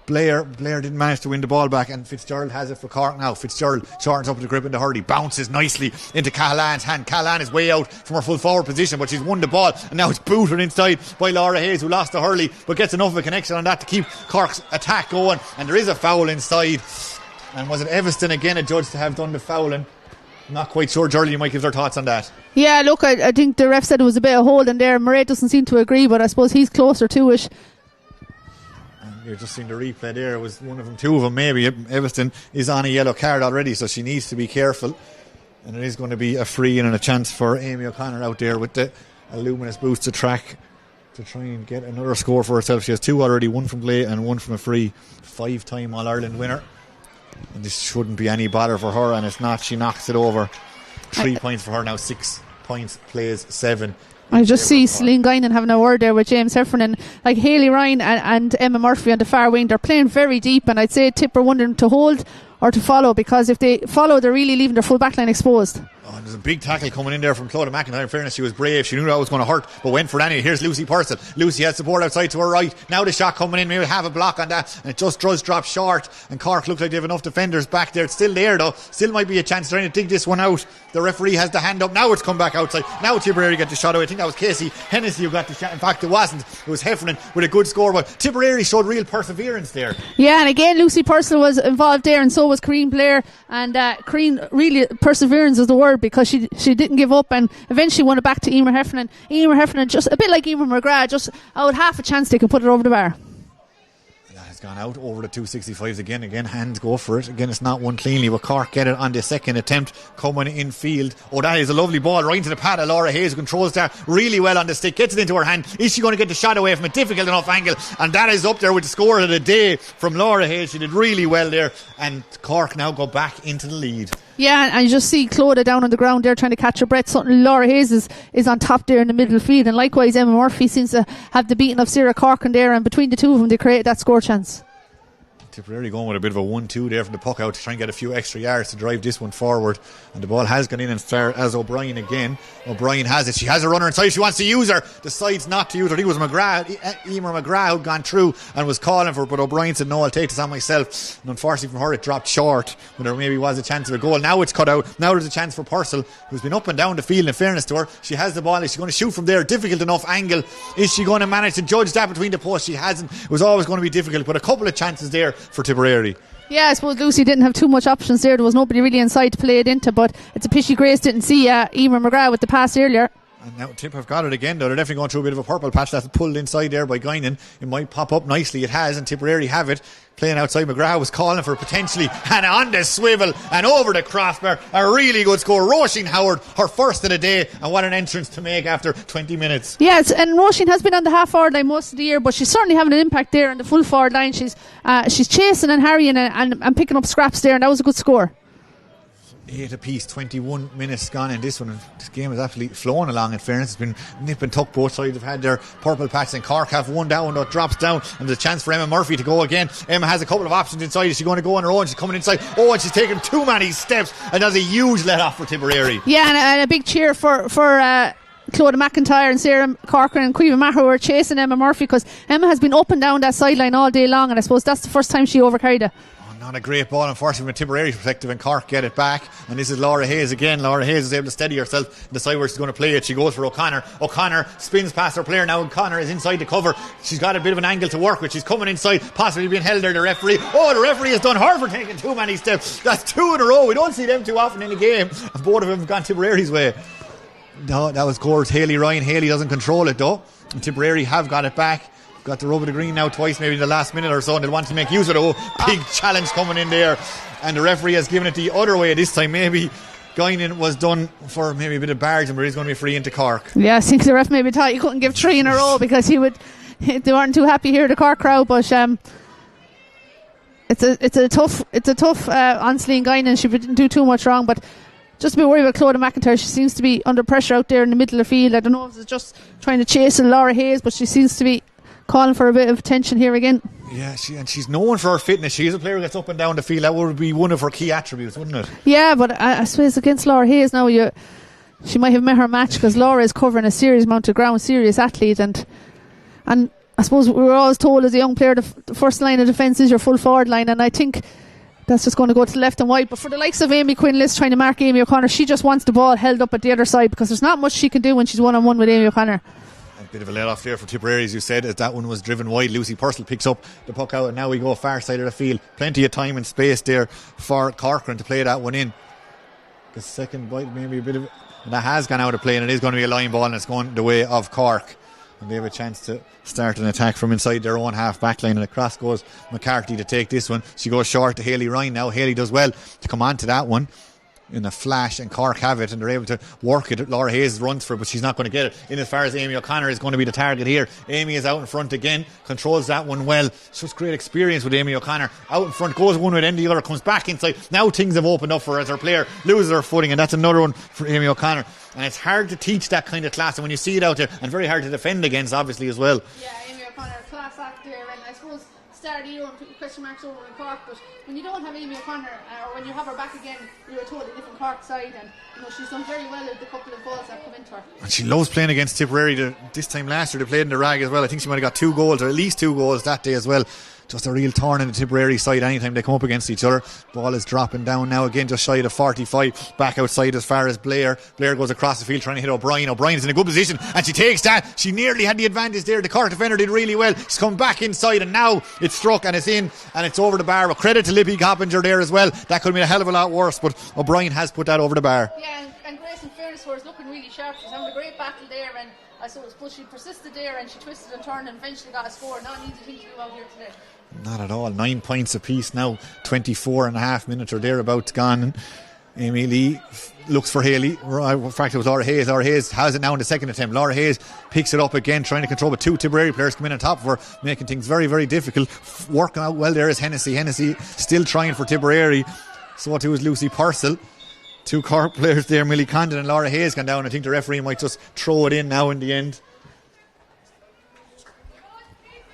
Blair didn't manage to win the ball back, and Fitzgerald has it for Cork now. Fitzgerald shortens up the grip in the hurry, bounces nicely into Cahalann's hand. Cahallann is way out from her full forward position, but she's won the ball, and now it's booted inside by Laura Hayes, who lost the hurley but gets enough of a connection on that to keep Cork's attack going. And there is a foul inside, and was it Evanston again adjudged to have done the fouling? Not quite sure. Jurley, you might give their thoughts on that. Yeah, look, I think the ref said it was a bit of holding there. Murray doesn't seem to agree, but I suppose he's closer to it. You're just seeing the replay there. It was one of them, 2 of them maybe. Evanston is on a yellow card already, so she needs to be careful. And it is going to be a free in and a chance for Amy O'Connor out there with the luminous boost to track to try and get another score for herself. She has 2 already, 1 from play and 1 from a free. 5-time All-Ireland winner. And this shouldn't be any bother for her, and it's not. She knocks it over. 3 points for her now, 6 points, plays 7. I just see Celine Guinan having a word there with James Heffernan. Like Hayley Ryan and Emma Murphy on the far wing, they're playing very deep, and I'd say Tip are wondering to hold or to follow, because if they follow, they're really leaving their full back line exposed. There's a big tackle coming in there from Clodagh McIntyre. In fairness, she was brave. She knew that was going to hurt, but went for it anyway. Here's Lucy Purcell. Lucy has support outside to her right. Now the shot coming in. Maybe have a block on that, and it just does drop short. And Cork look like they have enough defenders back there. It's still there though. Still might be a chance trying to dig this one out. The referee has the hand up. Now it's come back outside. Now Tipperary get the shot away. I think that was Casey Hennessy who got the shot. In fact, it wasn't. It was Heffernan with a good score. But Tipperary showed real perseverance there. Yeah, and again Lucy Purcell was involved there, and so was Corrine Blair. And Corrine, really perseverance is the word, because she didn't give up, and eventually won it back to Emer Heffernan. Emer Heffernan, just a bit like Emer McGrath, just out half a chance they can put it over the bar. That has gone out over the 265s again. Hands go for it. Again, it's not one cleanly, but Cork get it on the second attempt coming in field. Oh, that is a lovely ball right into the pad of Laura Hayes, who controls that really well on the stick, gets it into her hand. Is she going to get the shot away from a difficult enough angle? And that is up there with the score of the day from Laura Hayes. She did really well there, and Cork now go back into the lead. Yeah, and you just see Clodagh down on the ground there trying to catch her breath. Something Laura Hayes is on top there in the middle field, and likewise Emma Murphy seems to have the beating of Sarah Corkin there, and between the two of them they create that score chance. Tipperary going with a bit of a 1-2 there from the puck out to try and get a few extra yards to drive this one forward, and the ball has gone in and fair as O'Brien again. O'Brien has it. She has a runner inside. She wants to use her. Decides not to use her. I think it was Emer McGrath who'd gone through and was calling for it, but O'Brien said no, I'll take this on myself, and unfortunately from her it dropped short when there maybe was a chance of a goal. Now it's cut out. Now there's a chance for Purcell, who's been up and down the field. In fairness to her, she has the ball. Is she going to shoot from there? Difficult enough angle. Is she going to manage to judge that between the posts? She hasn't. It was always going to be difficult, but a couple of chances there for Tipperary. Yeah, I suppose Lucy didn't have too much options there. There was nobody really inside to play it into, but it's a pity Grace didn't see Emer McGrath with the pass earlier. And now Tip have got it again though. They're definitely going through a bit of a purple patch. That's pulled inside there by Guinan. It might pop up nicely. It has, and Tipperary have it. Playing outside, McGrath was calling for it potentially, and on the swivel and over the crossbar. A really good score. Roisin Howard, her first of the day, and what an entrance to make after 20 minutes. Yes, and Roisin has been on the half forward line most of the year, but she's certainly having an impact there on the full forward line. She's chasing and harrying and picking up scraps there, and that was a good score. 8 apiece, 21 minutes gone in this one. This game is absolutely flowing along, in fairness. It's been nip and tuck. Both sides have had their purple patch, and Cork have one down that drops down, and there's a chance for Emma Murphy to go again. Emma has a couple of options inside. Is she going to go on her own? She's coming inside. Oh, and she's taken too many steps, and that's a huge let off for Tipperary. Yeah, and a big cheer for Clodagh McIntyre and Sarah Corcoran and Cueva Maher, who are chasing Emma Murphy, because Emma has been up and down that sideline all day long, and I suppose that's the first time she overcarried it. Not a great ball, unfortunately, from a Tipperary perspective, and Cork get it back. And this is Laura Hayes again. Laura Hayes is able to steady herself and decide where she's going to play it. She goes for O'Connor. O'Connor spins past her player. Now O'Connor is inside the cover. She's got a bit of an angle to work with. She's coming inside, possibly being held there. The referee. Oh, the referee has done her for taking too many steps. That's 2 in a row. We don't see them too often in a game. And both of them have gone Tipperary's way. No, that was Gores Haley Ryan. Haley doesn't control it though. And Tipperary have got it back. Got the rub of the green now twice, maybe in the last minute or so, and they'll want to make use of it. Big challenge coming in there, and the referee has given it the other way this time. Maybe Guinan was done for maybe a bit of barging, but he's going to be free into Cork. Yeah, I think the ref maybe thought he couldn't give 3 in a row because they weren't too happy here, the Cork crowd, but it's a tough on Celine Guinan. She didn't do too much wrong, but just a bit worried about Clodagh McIntyre. She seems to be under pressure out there in the middle of the field. I don't know if it's just trying to chase Laura Hayes, but she seems to be calling for a bit of attention here again. Yeah, she's known for her fitness. She is a player who gets up and down the field. That would be one of her key attributes, wouldn't it? Yeah, but I suppose against Laura Hayes now, she might have met her match, because Laura is covering a serious amount of ground, serious athlete, and I suppose we were always told as a young player the first line of defence is your full forward line, and I think that's just going to go to the left and wide. But for the likes of Amy Quinn-Liss trying to mark Amy O'Connor, she just wants the ball held up at the other side, because there's not much she can do when she's one-on-one with Amy O'Connor. Bit of a let off there for Tipperary, as you said, as that one was driven wide. Lucy Purcell picks up the puck out, and now we go far side of the field. Plenty of time and space there for Corcoran to play that one in. The second bite, maybe a bit of, and that has gone out of play, and it is going to be a line ball, and it's going the way of Cork, and they have a chance to start an attack from inside their own half back line, and across goes McCarthy to take this one. She goes short to Haley Ryan now. Haley does well to come on to that one in a flash, and Cork have it, and they're able to work it. Laura Hayes runs for it, but she's not going to get it in as far as Amy O'Connor is going to be the target here. Amy is out in front again, controls that one well. Shows great experience with Amy O'Connor. Out in front, goes one way, then the other, comes back inside. Now things have opened up for her as her player loses her footing, and that's another one for Amy O'Connor. And it's hard to teach that kind of class, and when you see it out there, and very hard to defend against, obviously, as well. Yeah, Amy O'Connor, class act there, and I suppose start of the year and put question marks over in Cork, but when you don't have Amy O'Connor, or when you have her back again, you're a totally different Cork side, and she's done very well at the couple of goals that come into her. And she loves playing against Tipperary. This time last year they played in the rag as well. I think she might have got 2 goals, or at least 2 goals that day as well. Just a real thorn in the Tipperary side anytime they come up against each other. Ball is dropping down now again, just shy of 45, back outside as far as Blair. Blair goes across the field trying to hit O'Brien. O'Brien is in a good position, and she takes that. She nearly had the advantage there. The Cork defender did really well. She's come back inside, and now it's struck and it's in, and it's over the bar. But credit to Lippy Coppinger there as well. That could have been a hell of a lot worse, but O'Brien has put that over the bar. Yeah, and Grace, in fairness, was looking really sharp. She's having a great battle there, and I suppose she persisted there, and she twisted and turned and eventually got a score. Not an easy thing to do out here today. Not at all. 9 points apiece now. 24 and a half minutes or thereabouts gone. Amy Lee looks for Haley. In fact, it was Laura Hayes. Laura Hayes has it now in the second attempt. Laura Hayes picks it up again, trying to control, but 2 Tipperary players come in on top of her, making things very, very difficult. Working out well there is Hennessy. Hennessy still trying for Tipperary. So too is Lucy Purcell. 2 Cork players there, Millie Condon and Laura Hayes, gone down. I think the referee might just throw it in now in the end.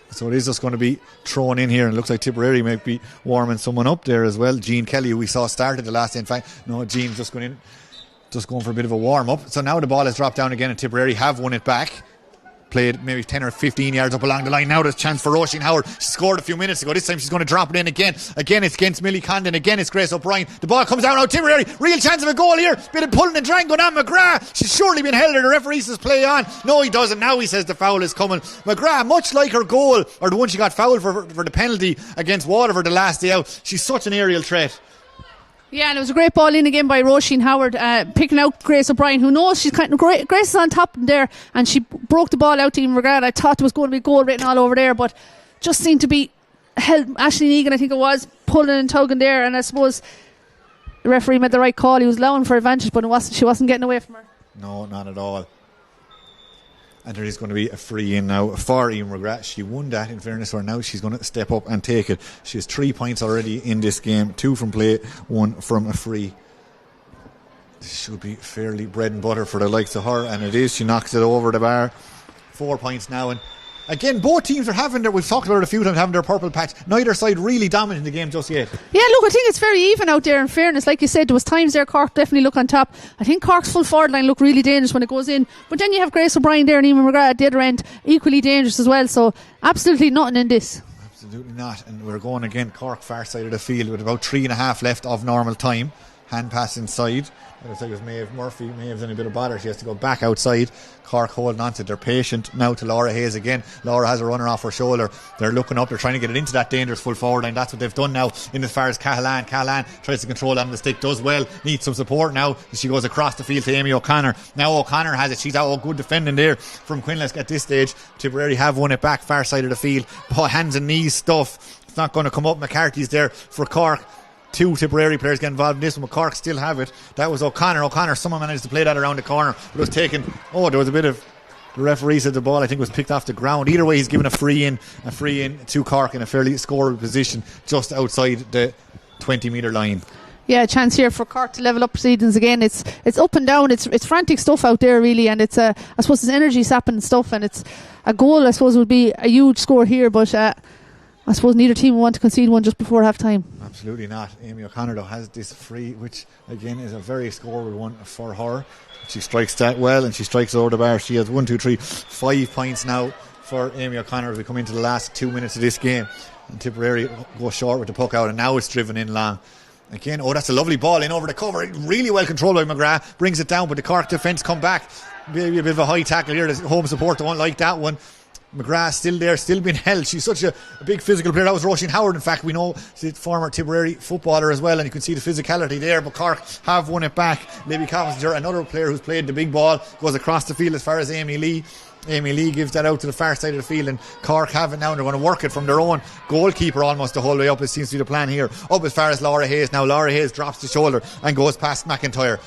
So it is just going to be thrown in here, and it looks like Tipperary might be warming someone up there as well. Jean Kelly, who we saw started the last day. In fact, no, Jean's just going for a bit of a warm up. So now the ball has dropped down again, and Tipperary have won it back. Played maybe 10 or 15 yards up along the line. Now there's a chance for Roisin Howard. She scored a few minutes ago. This time she's going to drop it in again. Again it's against Millie Condon. Again it's Grace O'Brien. The ball comes down. Tipperary. Real chance of a goal here. Bit of pulling and drag going on. McGrath. She's surely been held there. The referee says play on. No, he doesn't. Now he says the foul is coming. McGrath, much like her goal, or the one she got fouled for the penalty against Waterford the last day out, she's such an aerial threat. Yeah, and it was a great ball in again by Roisin Howard, picking out Grace O'Brien, who knows she's kind of great. Grace is on top there, and she broke the ball out to Ian McGrath. I thought there was going to be goal written all over there, but just seemed to be held. Aisling Egan, I think it was, pulling and tugging there, and I suppose the referee made the right call. He was allowing for advantage, but she wasn't getting away from her. No, not at all. And there is going to be a free in now for Ian McGrath. She won that, in fairness to her. Now she's going to step up and take it. She has 3 points already in this game. 2 from play, 1 from a free. This should be fairly bread and butter for the likes of her, and it is. She knocks it over the bar. 4 points now, and again, both teams are having we've talked about it a few times, having their purple patch. Neither side really dominating the game just yet. Yeah, look, I think it's very even out there, in fairness. Like you said, there was times there Cork definitely look on top. I think Cork's full forward line look really dangerous when it goes in. But then you have Grace O'Brien there and Eamon McGrath at the other end, equally dangerous as well. So absolutely nothing in this. Absolutely not. And we're going again, Cork far side of the field with about 3.5 left of normal time. Hand pass inside. It looks like it was Maeve Murphy. Maeve's in a bit of bother. She has to go back outside. Cork holding on to it. They're patient now to Laura Hayes again. Laura has a runner off her shoulder. They're looking up. They're trying to get it into that dangerous full forward line. That's what they've done now in as far as Cahalane. Cahalane tries to control on the stick. Does well. Needs some support now. She goes across the field to Amy O'Connor. Now O'Connor has it. She's out. Good defending there from Quinlesk at this stage. Tipperary have won it back far side of the field. Hands and knees stuff. It's not going to come up. McCarthy's there for Cork. 2 Tipperary players get involved in this one, but Cork still have it. That was O'Connor. Someone managed to play that around the corner, but it was taken. There was a bit of. The referee said the ball, I think, was picked off the ground. Either way, he's given a free in to Cork in a fairly scoreable position just outside the 20-metre line. Yeah, a chance here for Cork to level up proceedings again. It's up and down. It's frantic stuff out there, really, and it's I suppose it's energy sapping stuff, and it's a goal. I suppose would be a huge score here, but I suppose neither team will want to concede one just before half time. Absolutely not. Amy O'Connor though has this free, which again is a very scoreable one for her. She strikes that well, and she strikes over the bar. She has 5 points now for Amy O'Connor as we come into the last 2 minutes of this game. And Tipperary go short with the puck out, and now it's driven in long. Again, that's a lovely ball in over the cover. Really well controlled by McGrath. Brings it down, but the Cork defence come back. Maybe a bit of a high tackle here. The home support don't like that one. McGrath still there, still being held. She's such a big physical player. That was Roisin Howard, in fact. We know she's a former Tipperary footballer as well, and you can see the physicality there. But Cork have won it back. Libby Coffinger, another player who's played the big ball, goes across the field as far as Amy Lee. Amy Lee gives that out to the far side of the field, and Cork have it now, and they're going to work it from their own goalkeeper almost the whole way up. It seems to be the plan here. Up as far as Laura Hayes. Now Laura Hayes drops the shoulder and goes past McIntyre.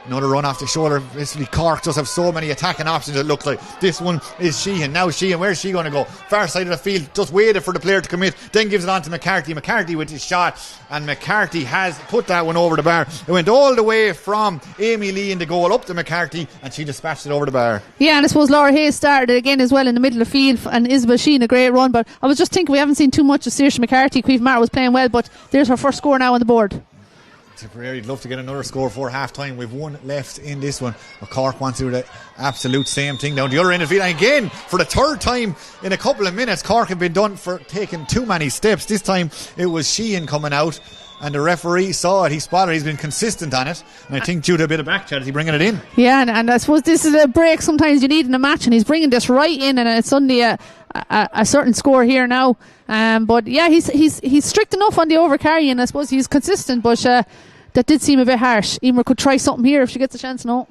Another run off the shoulder. Basically, Cork just have so many attacking options, it looks like. This one is Sheehan. Now Sheehan, where's she going to go? Far side of the field, just waited for the player to commit, then gives it on to McCarthy. McCarthy with his shot, and McCarthy has put that one over the bar. It went all the way from Amy Lee in the goal up to McCarthy, and she dispatched it over the bar. Yeah, and I suppose Laura Hayes started it again as well in the middle of the field, and Isabel Sheehan a great run. But I was just thinking, we haven't seen too much of Saoirse McCarthy. Queeve Mara was playing well, but there's her first score now on the board. Tipperary would love to get another score for half time. We've one left in this one. But Cork wants to do the absolute same thing down the other end of the field. And again, for the third time in a couple of minutes, Cork have been done for taking too many steps. This time it was Sheehan coming out, and the referee saw it. He spotted it. He's been consistent on it, and I think due to a bit of back chat, he's bringing it in. Yeah, and I suppose this is a break sometimes you need in a match, and he's bringing this right in, and it's suddenly a certain score here now. But yeah, he's strict enough on the overcarry, and I suppose he's consistent, but that did seem a bit harsh. Emer could try something here if she gets a chance. No,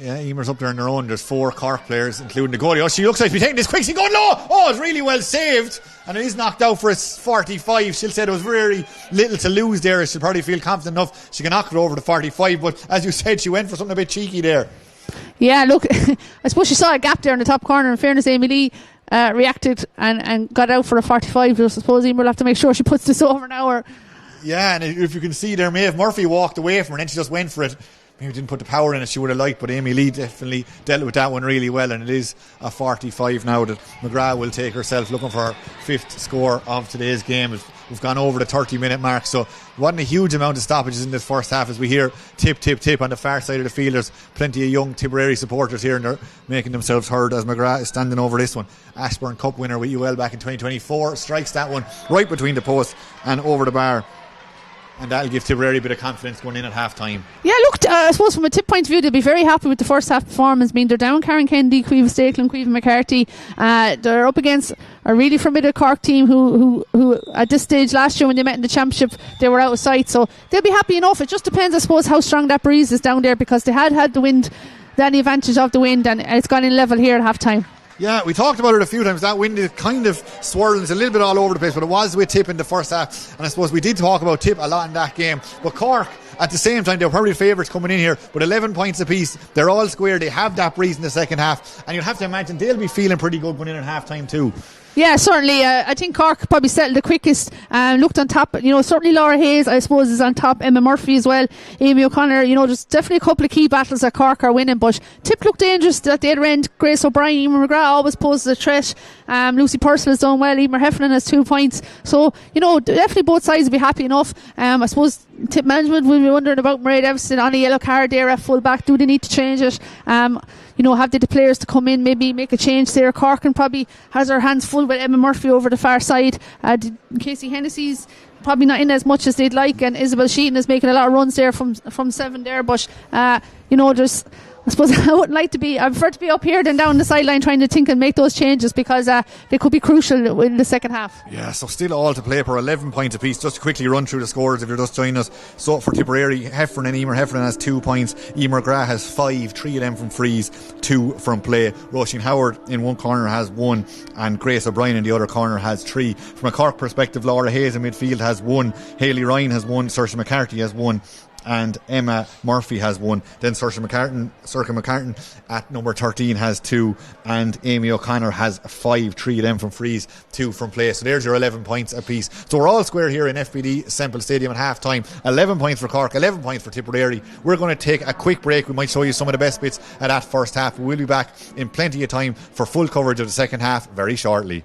Yeah, Emer's up there on their own. There's 4 Cork players, including the goalie. Oh, she looks like she's taking this quick. She's going low. Oh, it's really well saved. And it is knocked out for a 45. She'll say there was very little to lose there. She'll probably feel confident enough she can knock it over the 45. But as you said, she went for something a bit cheeky there. Yeah, look, I suppose she saw a gap there in the top corner. In fairness, Amy Lee reacted and got out for a 45. So I suppose Emer will have to make sure she puts this over now. Or yeah, and if you can see there, Maeve Murphy walked away from her and then she just went for it. Maybe didn't put the power in it she would have liked, but Amy Lee definitely dealt with that one really well, and it is a 45 now that McGrath will take herself, looking for her 5th score of today's game. We've gone over the 30-minute mark, so wasn't a huge amount of stoppages in this first half as we hear tip, tip, tip on the far side of the field. There's plenty of young Tipperary supporters here and they're making themselves heard as McGrath is standing over this one. Ashbourne Cup winner with UL back in 2024 strikes that one right between the posts and over the bar. And that'll give Tipperary a bit of confidence going in at half time. Yeah, look, I suppose from a Tip point of view, they'll be very happy with the first half performance. I mean, they're down Karen Kennedy, Caoimhe Stakelin, Caoimhe McCarthy. They're up against a really formidable Cork team who at this stage last year when they met in the championship, they were out of sight. So they'll be happy enough. It just depends, I suppose, how strong that breeze is down there, because they had the wind, the advantage of the wind, and it's gone in level here at half time. Yeah, we talked about it a few times. That wind is kind of swirling. It's a little bit all over the place, but it was with Tip in the first half. And I suppose we did talk about Tip a lot in that game. But Cork, at the same time, they were probably favourites coming in here. But 11 points apiece. They're all square. They have that breeze in the second half. And you'll have to imagine they'll be feeling pretty good going in at half time too. Yeah, certainly. I think Cork probably settled the quickest. Looked on top. Certainly Laura Hayes, I suppose, is on top. Emma Murphy as well. Amy O'Connor. There's definitely a couple of key battles that Cork are winning. But Tip looked dangerous at the other end. Grace O'Brien, Emer McGrath always poses a threat. Lucy Purcell has done well. Emer Heffernan has 2 points. So, definitely both sides will be happy enough. I suppose Tip management will be wondering about Mairead Everson on a yellow card there at full back. Do they need to change it? Have the players to come in, maybe make a change there. Cork probably has her hands full with Emma Murphy over the far side. Casey Hennessy's probably not in as much as they'd like, and Isabel Sheehan is making a lot of runs there from 7 there. But there's, I suppose I prefer to be up here than down the sideline trying to think and make those changes, because they could be crucial in the second half. Yeah, so still all to play for, 11 points apiece. Just to quickly run through the scores if you're just joining us. So for Tipperary, Emer Heffernan has 2 points. Emer McGrath has 5, 3 of them from frees, 2 from play. Roisin Howard in one corner has 1, and Grace O'Brien in the other corner has 3. From a Cork perspective, Laura Hayes in midfield has 1, Hayley Ryan has 1, Saoirse McCarthy has 1, and Emma Murphy has 1. Then Saoirse McCartan at number 13 has 2, and Amy O'Connor has 5, 3 of them from frees, 2 from play. So there's your 11 points apiece. So we're all square here in FBD Semple Stadium at half time. 11 points for Cork, 11 points for Tipperary. We're going to take a quick break. We might show you some of the best bits at that first half. We'll be back in plenty of time for full coverage of the second half very shortly.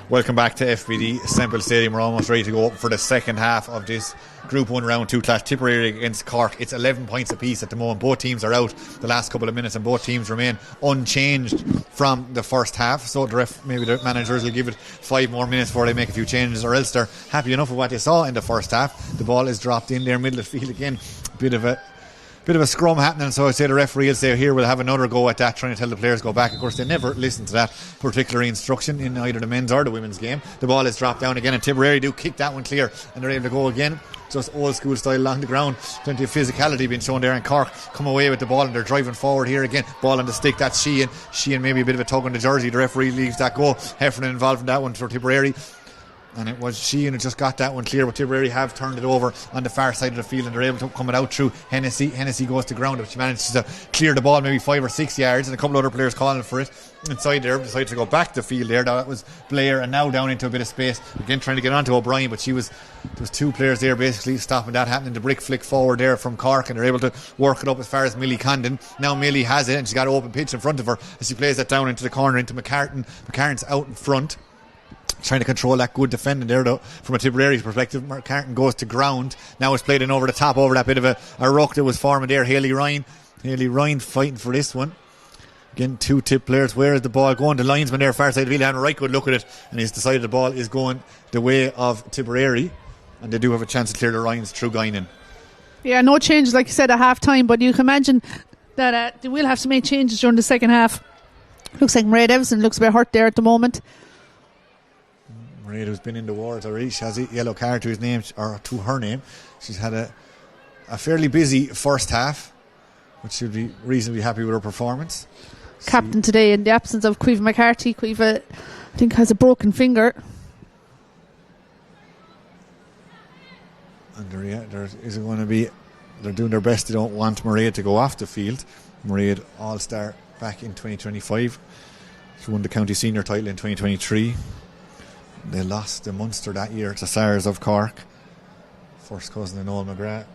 Welcome back to FBD Semple Stadium. We're almost ready to go for the second half of this Group 1 Round 2 clash. Tipperary against Cork. It's 11 points apiece at the moment. Both teams are out the last couple of minutes and both teams remain unchanged from the first half. So maybe the managers will give it 5 more minutes before they make a few changes, or else they're happy enough with what they saw in the first half. The ball is dropped in there, middle of the field again. Bit of a scrum happening, so I'd say the referee will say, here, we'll have another go at that, trying to tell the players go back. Of course, they never listen to that particular instruction in either the men's or the women's game. The ball is dropped down again, and Tipperary do kick that one clear, and they're able to go again, just old school style along the ground. Plenty of physicality being shown there, and Cork come away with the ball, and they're driving forward here again. Ball on the stick, that's Sheehan, maybe a bit of a tug on the jersey. The referee leaves that go. Heffernan involved in that one for Tipperary, and it was Sheehan who just got that one clear, but Tipperary have turned it over on the far side of the field, and they're able to come it out through Hennessy. Hennessy goes to ground, but she manages to clear the ball maybe 5 or 6 yards, and a couple of other players calling for it inside there, decided to go back to the field there. That was Blair, and now down into a bit of space again, trying to get onto O'Brien, but there was 2 players there basically stopping that happening. The brick flick forward there from Cork, and they're able to work it up as far as Millie Condon. Now Millie has it, and she's got an open pitch in front of her as she plays that down into the corner into McCartan. McCartan's out in front, trying to control that good defending there, though. From a Tipperary perspective, McCartan goes to ground. Now it's played in over the top, over that bit of a ruck that was forming there. Hayley Ryan fighting for this one. Again, 2 Tip players. Where is the ball going? The linesman there, far side of the field, having a right good look at it, and he's decided the ball is going the way of Tipperary, and they do have a chance to clear the lines through Guinan. Yeah, no changes, like you said, at half time, but you can imagine that they will have to make changes during the second half. Looks like Mairead Evison looks a bit hurt there at the moment. Mairead, who's been in the wars already, she has a yellow card to his name, or to her name. She's had a fairly busy first half, but she'll be reasonably happy with her performance. Captain today in the absence of Caoimhe McCarthy. Caoimhe, I think, has a broken finger. And there is going to be, they're doing their best. They don't want Mairead to go off the field. Mairead All-Star back in 2025. She won the county senior title in 2023. They lost the Munster that year to Sars of Cork, first cousin of Noel McGrath,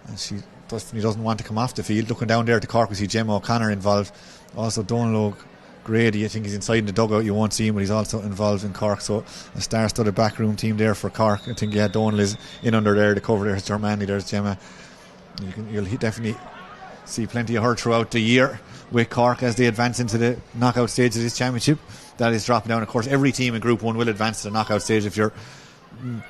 and she definitely doesn't want to come off the field. Looking down there to Cork, we see Gemma O'Connor involved. Also Donald Grady, I think he's inside in the dugout, you won't see him, but he's also involved in Cork. So a star-studded backroom team there for Cork. I think Donald is in under there, the cover. There's Germany, there's Gemma. You'll definitely see plenty of her throughout the year with Cork as they advance into the knockout stage of this championship. That is dropping down. Of course, every team in Group 1 will advance to the knockout stage. If you're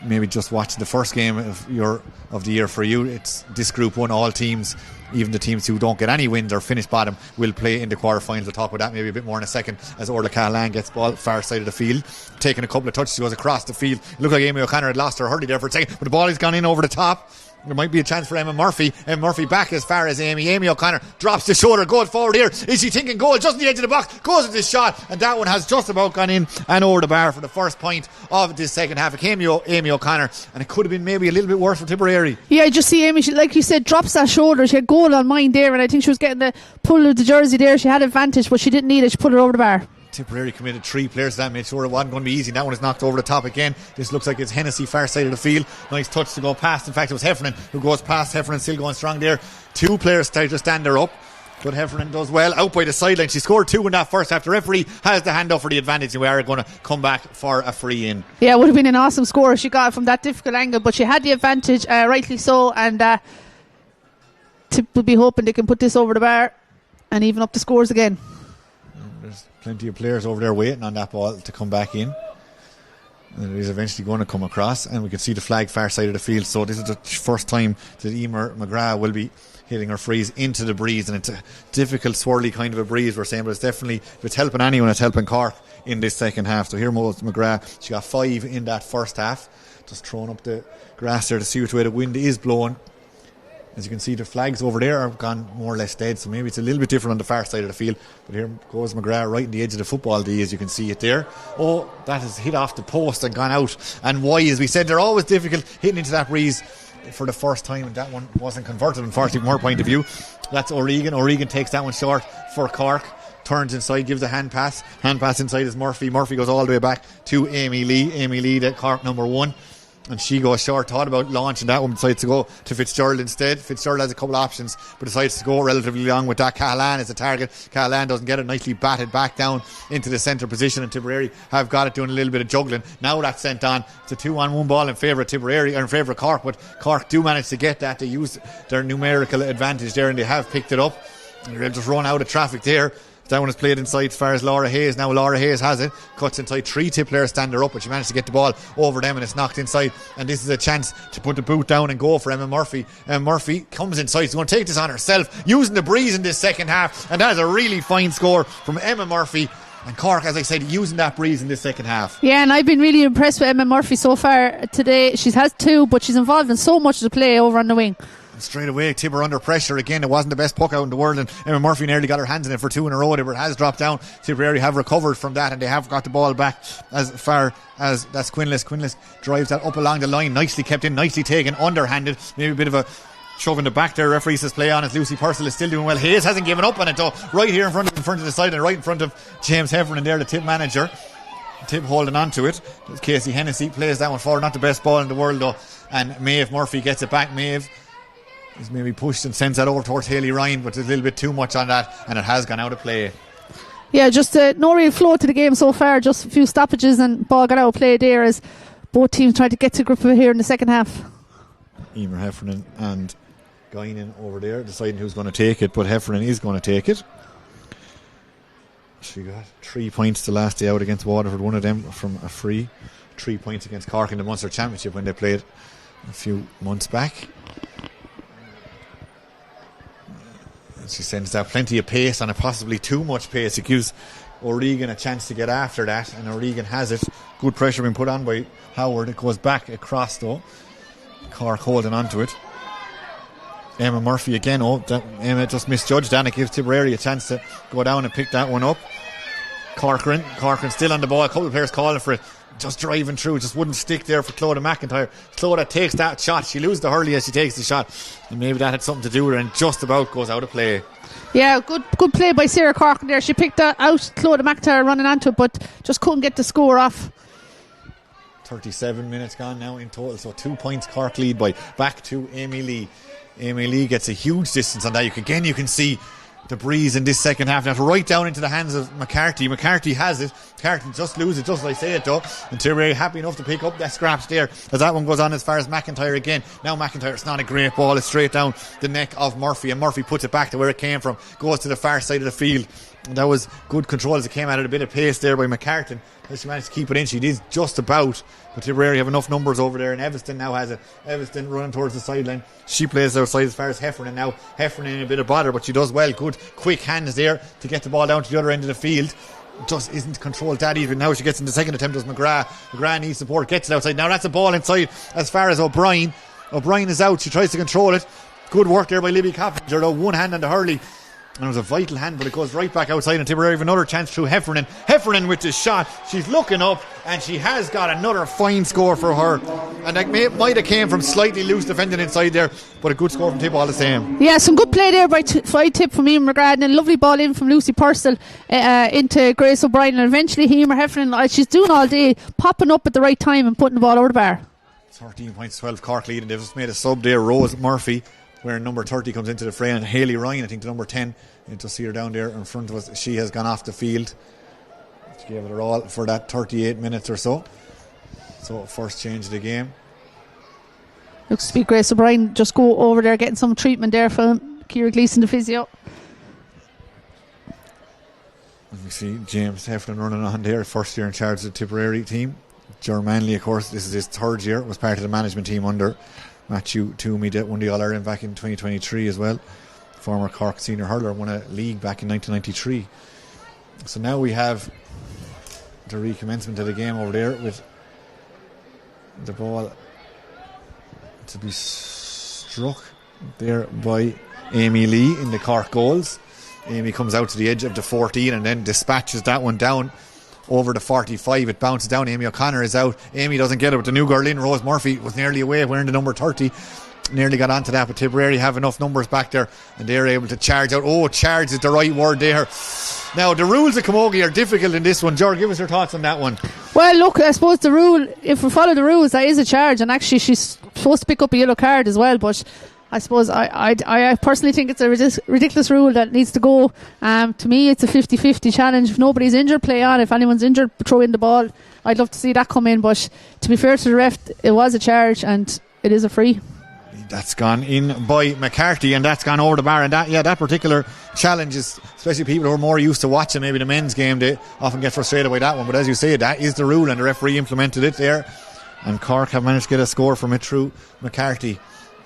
maybe just watching the first game of the year for you, it's this Group 1. All teams, even the teams who don't get any wins or finish bottom, will play in the quarterfinals. We'll talk about that maybe a bit more in a second, as Orla Callahan gets ball far side of the field, taking a couple of touches, goes across the field. It looked like Amy O'Connor had lost her hurley there for a second, but the ball has gone in over the top. There might be a chance for Emma Murphy. Emma Murphy back as far as Amy. Amy O'Connor drops the shoulder, goes forward here. Is she thinking goal? Just on the edge of the box, goes with this shot, and that one has just about gone in and over the bar for the first point of this second half. It came Amy O'Connor, and it could have been maybe a little bit worse for Tipperary. Yeah, I just see Amy, she, like you said, drops that shoulder. She had goal on mind there, and I think she was getting the pull of the jersey there. She had advantage, but she didn't need it. She put it over the bar. Tipperary committed 3 players to that, made sure it wasn't going to be easy. That one is knocked over the top again. This looks like it's Hennessy far side of the field. Nice touch to go past. In fact, it was Heffernan who goes past. Heffernan still going strong there. 2 players try to stand her up, but Heffernan does well out by the sideline. She scored 2 in that first half. The referee has the hand up for the advantage, and we are going to come back for a free in. Yeah, it would have been an awesome score if she got it from that difficult angle, but she had the advantage, rightly so, and Tip will be hoping they can put this over the bar and even up the scores again. There's plenty of players over there waiting on that ball to come back in, and it is eventually going to come across, and we can see the flag far side of the field. So this is the first time that Emer McGrath will be hitting her frees into the breeze, and it's a difficult swirly kind of a breeze we're saying, but it's definitely, if it's helping anyone, it's helping Cork in this second half. So here goes McGrath. She got 5 in that first half, just throwing up the grass there to see which way the wind is blowing. As you can see, the flags over there are gone more or less dead, so maybe it's a little bit different on the far side of the field. But here goes McGrath right in the edge of the football D, as you can see it there. Oh, that has hit off the post and gone out. And why, as we said, they're always difficult hitting into that breeze for the first time, and that one wasn't converted, unfortunately, from her point of view. That's O'Regan. O'Regan takes that one short for Cork. Turns inside, gives a hand pass. Hand pass inside is Murphy. Murphy goes all the way back to Amy Lee. Amy Lee, the Cork number 1. and she goes short. Thought about launching that one, decides to go to Fitzgerald instead. Fitzgerald has a couple of options, but decides to go relatively long with that. Cahalane is the target. Cahalane doesn't get it, nicely batted back down into the centre position, and Tipperary have got it, doing a little bit of juggling. Now that's sent on. It's a 2-on-1 ball in favour of Tipperary, or in favour of Cork, but Cork do manage to get that. They use their numerical advantage there, and they have picked it up. And they'll just run out of traffic there. That one is played inside as far as Laura Hayes. Now Laura Hayes has it, cuts inside. 3 Tip players stand her up, but she managed to get the ball over them, and it's knocked inside. And this is a chance to put the boot down and go for Emma Murphy. Emma Murphy comes inside. She's going to take this on herself, using the breeze in this second half. And that is a really fine score from Emma Murphy. And Cork, as I said, using that breeze in this second half. Yeah, and I've been really impressed with Emma Murphy so far today. She has 2, but she's involved in so much of the play over on the wing. Straight away, Tipper under pressure again. It wasn't the best puck out in the world, and Emma Murphy nearly got her hands in it for 2 in a row. It has dropped down. Tipperary have recovered from that, and they have got the ball back as far as that's Quinless. Quinless drives that up along the line, nicely kept in, nicely taken, underhanded. Maybe a bit of a shove in the back there. Referee says play on as Lucy Purcell is still doing well. Hayes hasn't given up on it though. Right here in front of the side, and right in front of James Heffernan there, the Tip manager. Tip holding on to it. Casey Hennessy plays that one forward. Not the best ball in the world though, and Maeve Murphy gets it back. Maeve is maybe pushed and sends that over towards Hayley Ryan, but there's a little bit too much on that, and it has gone out of play. Yeah, just no real flow to the game so far. Just a few stoppages and ball got out of play there as both teams tried to get to grip of it here in the second half. Emer Heffernan and Guinan over there deciding who's going to take it, but Heffernan is going to take it. She got 3 points the last day out against Waterford, one of them from a free. 3 points against Cork in the Munster Championship when they played a few months back. She sends out plenty of pace, and possibly too much pace. It gives O'Regan a chance to get after that, and O'Regan has it. Good pressure being put on by Howard. It goes back across though. Cork holding on to it. Emma Murphy again. Emma just misjudged that. It gives Tipperary a chance to go down and pick that one up. Corcoran still on the ball. A couple of players calling for it. Just driving through, just wouldn't stick there for Clodagh McIntyre. Clodagh takes that shot. She loses the hurley as she takes the shot, and maybe that had something to do with her, and just about goes out of play. Yeah, good play by Sarah Corcoran there. She picked that out, Clodagh McIntyre running onto it, but just couldn't get the score off. 37 minutes gone now in total, so 2 points Cork lead by. Back to Amy Lee. Amy Lee gets a huge distance on that. You can see the breeze in this second half. Now right down into the hands of McCarthy. McCarthy has it. McCarthy just loses it, just as I say it though. And Tipperary happy enough to pick up that scraps there as that one goes on as far as McIntyre again. Now McIntyre, it's not a great ball. It's straight down the neck of Murphy, and Murphy puts it back to where it came from. Goes to the far side of the field. And that was good control as it came at it. A bit of pace there by McCartan. She managed to keep it in. She did just about. But Tipperary have enough numbers over there, and Evanston now has it. Evanston running towards the sideline. She plays outside as far as Heffernan now. Heffernan in a bit of bother, but she does well. Good quick hands there to get the ball down to the other end of the field. Just isn't controlled that even. Now she gets in the second attempt as McGrath. McGrath needs support, gets it outside. Now that's a ball inside as far as O'Brien. O'Brien is out. She tries to control it. Good work there by Libby Coffinger though. One hand on the hurley. And it was a vital hand, but it goes right back outside, and Tipperary have another chance through Heffernan. Heffernan with the shot. She's looking up, and she has got another fine score for her. And that might have came from slightly loose defending inside there, but a good score from Tip all the same. Yeah, some good play there by Tip from Emer McGrath, and a lovely ball in from Lucy Purcell into Grace O'Brien, and eventually Emer Heffernan, she's doing all day, popping up at the right time and putting the ball over the bar. 13 points, 12 Cork lead, and they've just made a sub there. Rose Murphy, where number 30 comes into the fray, and Hayley Ryan, I think the number 10, you just see her down there in front of us. She has gone off the field. She gave it her all for that 38 minutes or so. So first change of the game. Looks to be Grace O'Brien just go over there getting some treatment there from Ciara Gleeson, the physio. And we see James Heffernan running on there, first year in charge of the Tipperary team. Ger Manley, of course, this is his third year, was part of the management team under Matthew Toomey, that won the All-Ireland back in 2023 as well. Former Cork senior hurler, won a league back in 1993. So now we have the recommencement of the game over there with the ball to be struck there by Amy Lee in the Cork goals. Amy comes out to the edge of the 14 and then dispatches that one down over the 45. It bounces down. Amy O'Connor is out. Amy doesn't get it, but the new girl in, Rose Murphy, was nearly away wearing the number 30. Nearly got onto that, but Tipperary have enough numbers back there and they're able to charge out. Oh, charge is the right word there. Now the rules of Camogie are difficult in this one. Ger, give us your thoughts on that one. Well, look, I suppose the rule, if we follow the rules, that is a charge, and actually she's supposed to pick up a yellow card as well, but I suppose I personally think it's a ridiculous rule that needs to go. To me, it's a 50-50 challenge. If nobody's injured, play on. If anyone's injured, throw in the ball. I'd love to see that come in, but to be fair to the ref, it was a charge and it is a free. That's gone in by McCarthy, and that's gone over the bar. And that particular challenge is, especially people who are more used to watching maybe the men's game, they often get frustrated by that one. But as you say, that is the rule, and the referee implemented it there. And Cork have managed to get a score from it through McCarthy.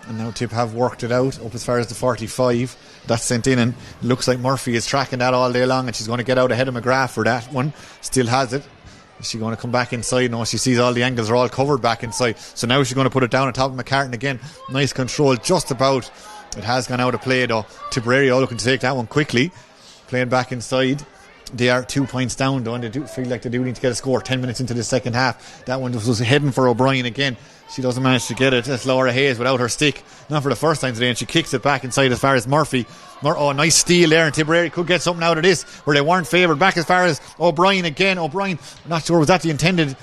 And now Tip have worked it out up as far as the 45. That's sent in, and it looks like Murphy is tracking that all day long, and she's going to get out ahead of McGrath for that one. Still has it. Is she going to come back inside? No, she sees all the angles are all covered back inside. So now she's going to put it down on top of McCartan again. Nice control, just about. It has gone out of play though. Tipperary all looking to take that one quickly. Playing back inside. They are 2 points down though, and they do feel like they do need to get a score 10 minutes into the second half. That one was heading for O'Brien again. She doesn't manage to get it. That's Laura Hayes without her stick. Not for the first time today, and she kicks it back inside as far as Murphy. Nice steal there, and Tipperary could get something out of this where they weren't favoured. Back as far as O'Brien again. O'Brien, not sure was that the intended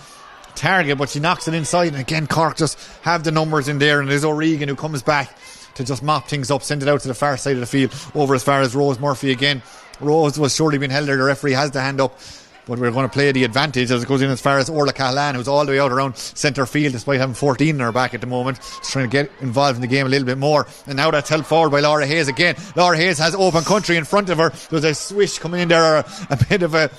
target, but she knocks it inside, and again Cork just have the numbers in there, and there's O'Regan who comes back to just mop things up, send it out to the far side of the field over as far as Rose Murphy again. Rose was surely being held there. The referee has the hand up, but we're going to play the advantage as it goes in as far as Orla Cahalane, who's all the way out around centre field despite having 14 in her back at the moment. She's trying to get involved in the game a little bit more, and now that's held forward by Laura Hayes again. Laura Hayes has open country in front of her. There's a swish coming in there, or a bit of a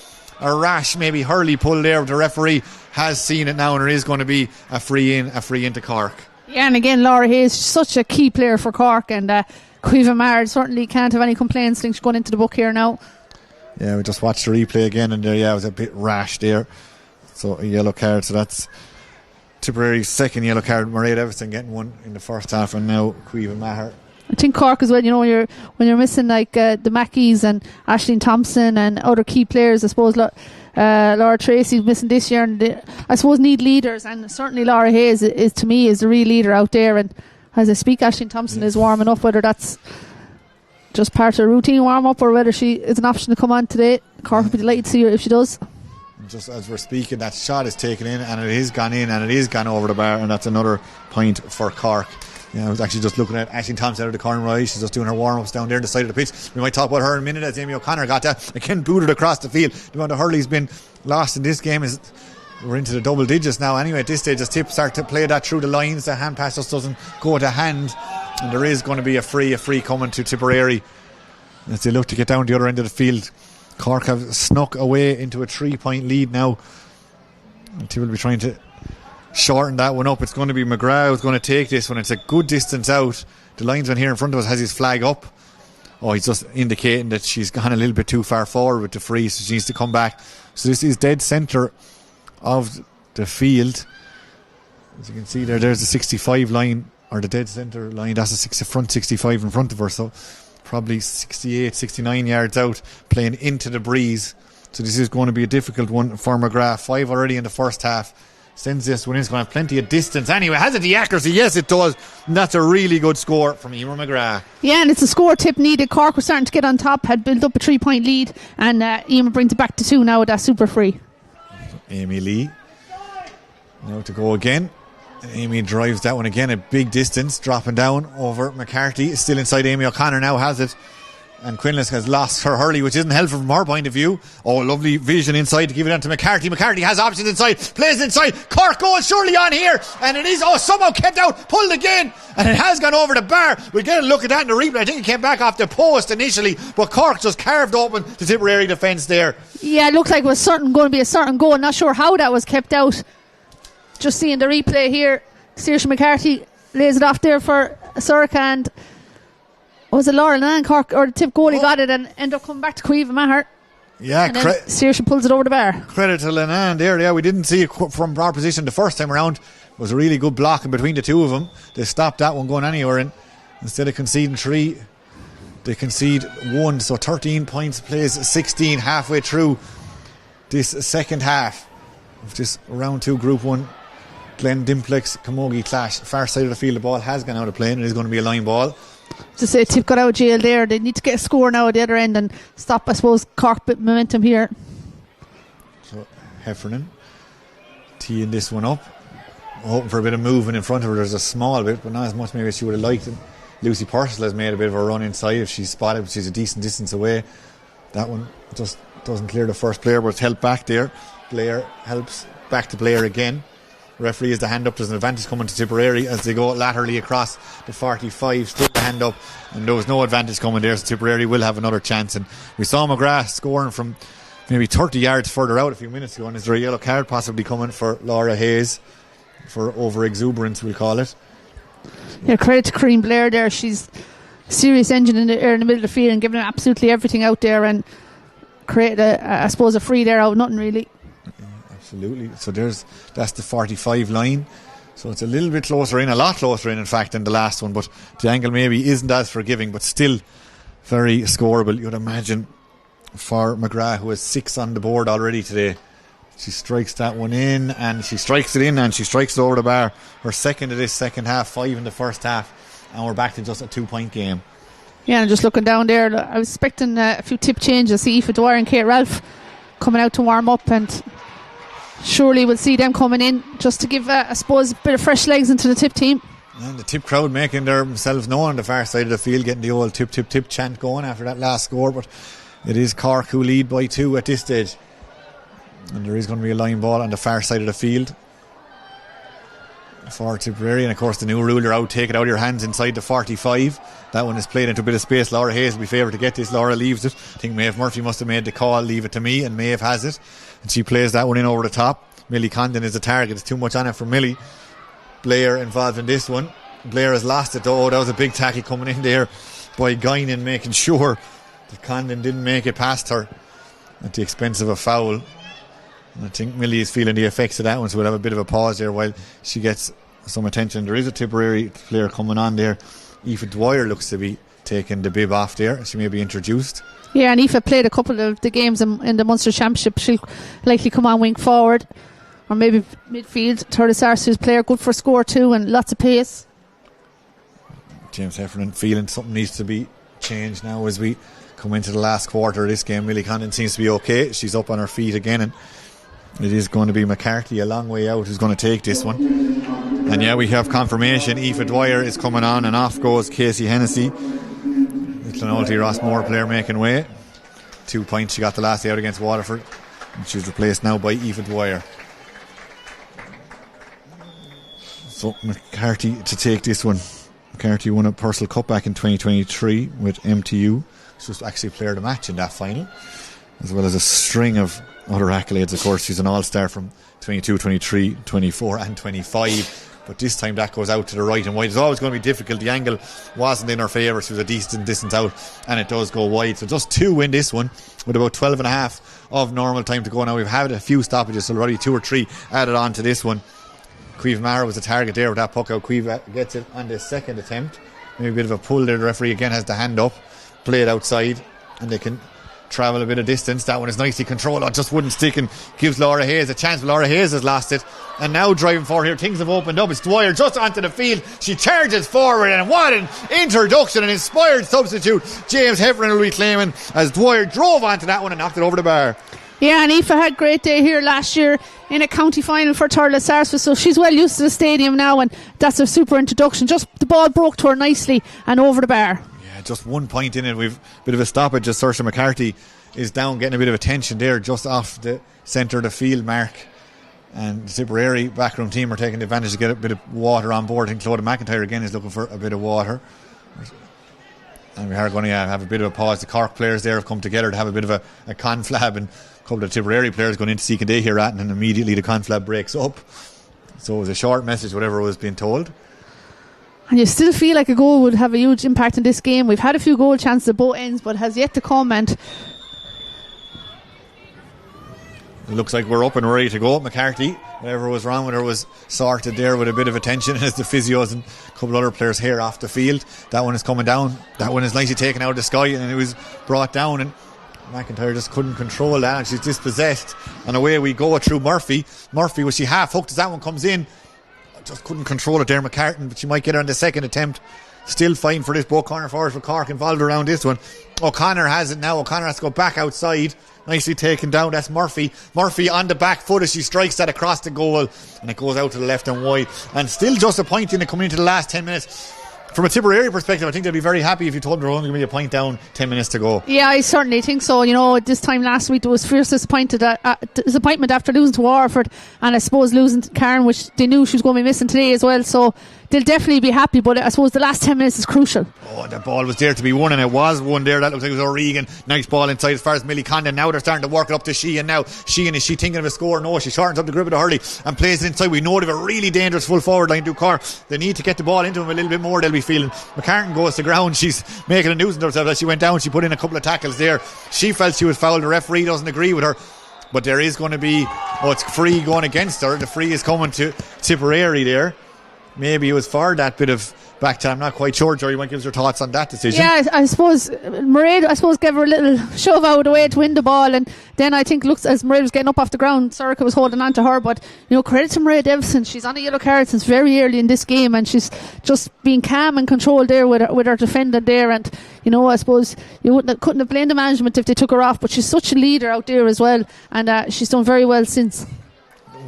rash maybe hurley pull there. The referee has seen it now, and there is going to be a free into Cork. Yeah, and again Laura Hayes, such a key player for Cork, and Caoimhe Maher certainly can't have any complaints. I think she's going into the book here now. Yeah, we just watched the replay again, and it was a bit rash there. So a yellow card. So that's Tipperary's second yellow card. Mairead Everson getting one in the first half, and now Caoimhe Maher. I think Cork as well, when you're missing like the Mackeys and Aisling Thompson and other key players, I suppose Laura Tracy's missing this year, and I suppose need leaders, and certainly Laura Hayes is to me is the real leader out there. And as I speak, Aisling Thompson is warming up, whether that's just part of a routine warm up or whether she is an option to come on today. Cork would be delighted to see her if she does. Just as we're speaking, that shot is taken in, and it is gone in, and it is gone over the bar, and that's another point for Cork. Yeah, I was actually just looking at Aisling Thompson out of the corner right. She's just doing her warm-ups down there on the side of the pitch. We might talk about her in a minute as Amy O'Connor got that again booted across the field. The amount of hurley's been lost in this game is we're into the double digits now anyway at this stage as Tip start to play that through the lines. The hand pass just doesn't go to hand, and there is going to be a free coming to Tipperary as they look to get down the other end of the field. Cork have snuck away into a 3-point lead now, and Tip will be trying to shorten that one up. It's going to be McGrath who's going to take this one. It's a good distance out. The linesman here in front of us has his flag up. He's just indicating that she's gone a little bit too far forward with the free, so she needs to come back. So this is dead centre of the field. As you can see there's the 65 line, or the dead centre line. That's the front 65 in front of her, so probably 68, 69 yards out, playing into the breeze. So this is going to be a difficult one for McGrath. 5 already in the first half. Sends this one in. It's going to have plenty of distance anyway. Has it the accuracy? Yes, it does. And that's a really good score from Emer McGrath. Yeah, and it's a score Tip needed. Cork was starting to get on top, had built up a 3-point lead, and Emer brings it back to 2 now with that super free. Amy Lee now to go again. Amy drives that one again, a big distance, dropping down over McCarthy. Still inside. Amy O'Connor now has it, and Quinlan has lost her hurley, which isn't helpful from her point of view. Lovely vision inside to give it on to McCarthy. McCarthy has options inside, plays inside. Cork goes surely on here, and it is somehow kept out, pulled again, and it has gone over the bar. We'll get a look at that in the replay. I think it came back off the post initially, but Cork just carved open the Tipperary defence there. Yeah, it looks like it was going to be a certain goal. Not sure how that was kept out. Just seeing the replay here, Saoirse McCarthy lays it off there for Sorka, and was it Laura Lennon? Cork or the Tip goalie got it and ended up coming back to Caoimhe Maher. Yeah, and then Saoirse pulls it over the bar. Credit to Lennon there. Yeah, we didn't see it from our position the first time around. It was a really good block in between the two of them. They stopped that one going anywhere, and instead of conceding 3, they concede 1. So 13 points, plays 16 halfway through this second half of this round 2 Group 1 Glen Dimplex Camogie clash. Far side of the field, the ball has gone out of play, and it is going to be a line ball. To say Tip got out of jail there. They need to get a score now at the other end and stop, I suppose, Cork bit momentum here. So Heffernan teeing this one up, hoping for a bit of movement in front of her. There's a small bit, but not as much maybe as she would have liked it. Lucy Purcell has made a bit of a run inside. If she's spotted, she's a decent distance away. That one just doesn't clear the first player, but it's held back there. Blair helps back to Blair again. Referee has the hand up. There's an advantage coming to Tipperary as they go laterally across the 45. Still the hand up, and there was no advantage coming there, so Tipperary will have another chance. And we saw McGrath scoring from maybe 30 yards further out a few minutes ago. And is there a yellow card possibly coming for Laura Hayes for over exuberance, we'll call it? Yeah, credit to Corinne Blair there. She's a serious engine in the middle of the field and giving absolutely everything out there, and created a free there out of nothing really. Absolutely. So that's the 45 line. So it's a little bit closer in, a lot closer in fact, than the last one. But the angle maybe isn't as forgiving, but still very scoreable, you'd imagine, for McGrath, who has 6 on the board already today. She strikes that one in, and she strikes it in, and she strikes it over the bar. Her second of this second half, 5 in the first half, and we're back to just a 2-point game. Yeah, and just looking down there, I was expecting a few tip changes. See Aoife Dwyer and Kate Ralph coming out to warm up, and surely we'll see them coming in just to give, I suppose, a bit of fresh legs into the tip team. And the tip crowd making themselves known on the far side of the field, getting the old tip, tip, tip chant going after that last score. But it is Cork who lead by 2 at this stage. And there is going to be a line ball on the far side of the field for Tipperary. And of course the new rule, you're out, take it out of your hands inside the 45. That one is played into a bit of space. Laura Hayes will be favoured to get this. Laura leaves it. I think Maeve Murphy must have made the call, leave it to me, and Maeve has it, and she plays that one in over the top. Millie Condon is the target. It's too much on it for Millie. Blair involved in this one. Blair has lost it though. That was a big tackle coming in there by Guinan, making sure that Condon didn't make it past her at the expense of a foul. And I think Millie is feeling the effects of that one, so we'll have a bit of a pause there while she gets some attention. There is a Tipperary player coming on there. Aoife Dwyer looks to be taking the bib off there. She may be introduced. Yeah, and Aoife played a couple of the games in the Munster Championship. She'll likely come on wing forward or maybe midfield. Third Sarsu's player, good for score too, and lots of pace. James Heffernan feeling something needs to be changed now as we come into the last quarter of this game. Millie Condon seems to be okay. She's up on her feet again, and it is going to be McCarthy a long way out who's going to take this one. And yeah, we have confirmation. Aoife Dwyer is coming on, and off goes Casey Hennessy, the Clonalty Rossmore player, making way. 2 points she got the last day out against Waterford, and she's replaced now by Aoife Dwyer. So McCarthy to take this one. McCarthy won a Purcell Cup back in 2023 with MTU. She was actually player of the match in that final, as well as a string of other accolades. Of course, she's an all-star from 22, 23, 24 and 25, but this time that goes out to the right and wide. It's always going to be difficult. The angle wasn't in her favour. She was a decent distance out, and it does go wide. So just 2 in this one with about 12 and a half of normal time to go. Now we've had a few stoppages, so already 2 or 3 added on to this one. Queeve Mara was the target there with that puck out. Queeve gets it on the second attempt. Maybe a bit of a pull there. The referee again has the hand up, play it outside, and they can travel a bit of distance. That one is nicely controlled. It just wouldn't stick and gives Laura Hayes a chance, but Laura Hayes has lost it. And now driving forward here, things have opened up. It's Dwyer just onto the field. She charges forward, and what an introduction, an inspired substitute James Heffernan will be claiming as Dwyer drove onto that one and knocked it over the bar. Yeah, and Aoife had a great day here last year in a county final for Thurles Sarsfield, so she's well used to the stadium now, and that's a super introduction. Just the ball broke to her nicely and over the bar. Yeah, just 1 point in it. We've a bit of a stoppage as Saoirse McCarthy is down, getting a bit of attention there just off the centre of the field mark. And the Tipperary backroom team are taking advantage to get a bit of water on board. I think Clodagh McIntyre again is looking for a bit of water. And we are going to have a bit of a pause. The Cork players there have come together to have a bit of a conflab, and a couple of Tipperary players going into Seek and Day here at, and immediately the conflab breaks up. So it was a short message, whatever was being told. And you still feel like a goal would have a huge impact in this game. We've had a few goal chances at both ends, but has yet to come, and it looks like we're up and ready to go. McCarthy, whatever was wrong with her was sorted there with a bit of attention as the physios and a couple other players here off the field. That one is coming down. That one is nicely taken out of the sky, and it was brought down, and McIntyre just couldn't control that, and she's dispossessed. And away we go through Murphy. Murphy, was she half hooked as that one comes in? Just couldn't control it there, McCartan, but she might get her on the second attempt. still fighting for this both corner forwards for Cork involved around this one. O'Connor has it now. O'Connor has to go back outside. Nicely taken down. That's Murphy. Murphy on the back foot as she strikes that across the goal, and it goes out to the left and wide. And still just a point in it coming into the last 10 minutes. From a Tipperary perspective, I think they'd be very happy if you told them they're only going to be a point down 10 minutes to go. Yeah, I certainly think so. This time last week there was fierce disappointment after losing to Waterford, and I suppose losing to Cairn, which they knew she was going to be missing today as well. So they'll definitely be happy, but I suppose the last 10 minutes is crucial. Oh, the ball was there to be won, and it was won there. That looks like it was O'Regan. Nice ball inside as far as Millie Condon. Now they're starting to work it up to Sheehan now. Sheehan, is she thinking of a score? No, she shortens up the grip of the hurley and plays it inside. We know they have a really dangerous full forward line to Cork. They need to get the ball into him a little bit more, they'll be feeling. McCartan goes to ground. She's making a nuisance of herself as she went down. She put in a couple of tackles there. She felt she was fouled. The referee doesn't agree with her, but there is going to be it's free going against her. The free is coming to Tipperary there. Maybe it was for that bit of back time. I'm not quite sure. Jerry, what gives her thoughts on that decision? Yeah, I suppose Mairead gave her a little shove out of the way to win the ball, and then I think looks as Mairead was getting up off the ground, Sorka was holding on to her. But credit to Mairead Davison. She's on a yellow card since very early in this game, and she's just being calm and controlled there with her defender there. And I suppose couldn't have blamed the management if they took her off, but she's such a leader out there as well, and she's done very well since.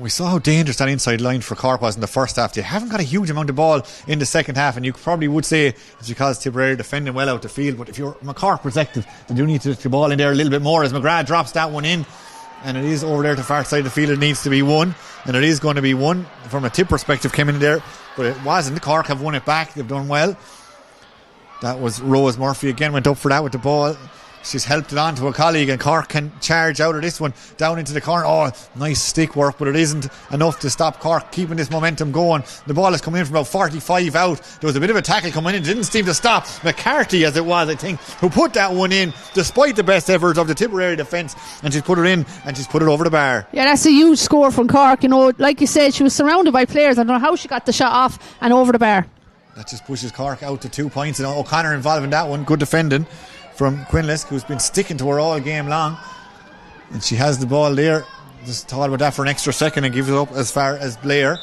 We saw how dangerous that inside line for Cork was in the first half. They haven't got a huge amount of ball in the second half, and you probably would say it's because Tipperary defending well out the field. But if you're from a Cork perspective, they do need to get the ball in there a little bit more as McGrath drops that one in, and it is over there to the far side of the field. It needs to be won, and it is going to be won from a Tip perspective. Came in there, but it wasn't. Cork have won it back. They've done well. That was Rose Murphy again, went up for that with the ball. She's helped it on to a colleague, and Cork can charge out of this one down into the corner. Oh, nice stick work, but it isn't enough to stop Cork keeping this momentum going. The ball is coming in from about 45 out. There was a bit of a tackle coming in. It didn't seem to stop McCarthy, as it was, I think, who put that one in despite the best efforts of the Tipperary defence, and she's put it in and she's put it over the bar. Yeah, that's a huge score from Cork. Like you said, she was surrounded by players. I don't know how she got the shot off and over the bar. That just pushes Cork out to 2 points, and O'Connor involved in that one. Good defending from Quinlisk, who's been sticking to her all game long, and she has the ball there. Just thought about that for an extra second and gives it up as far as Blair.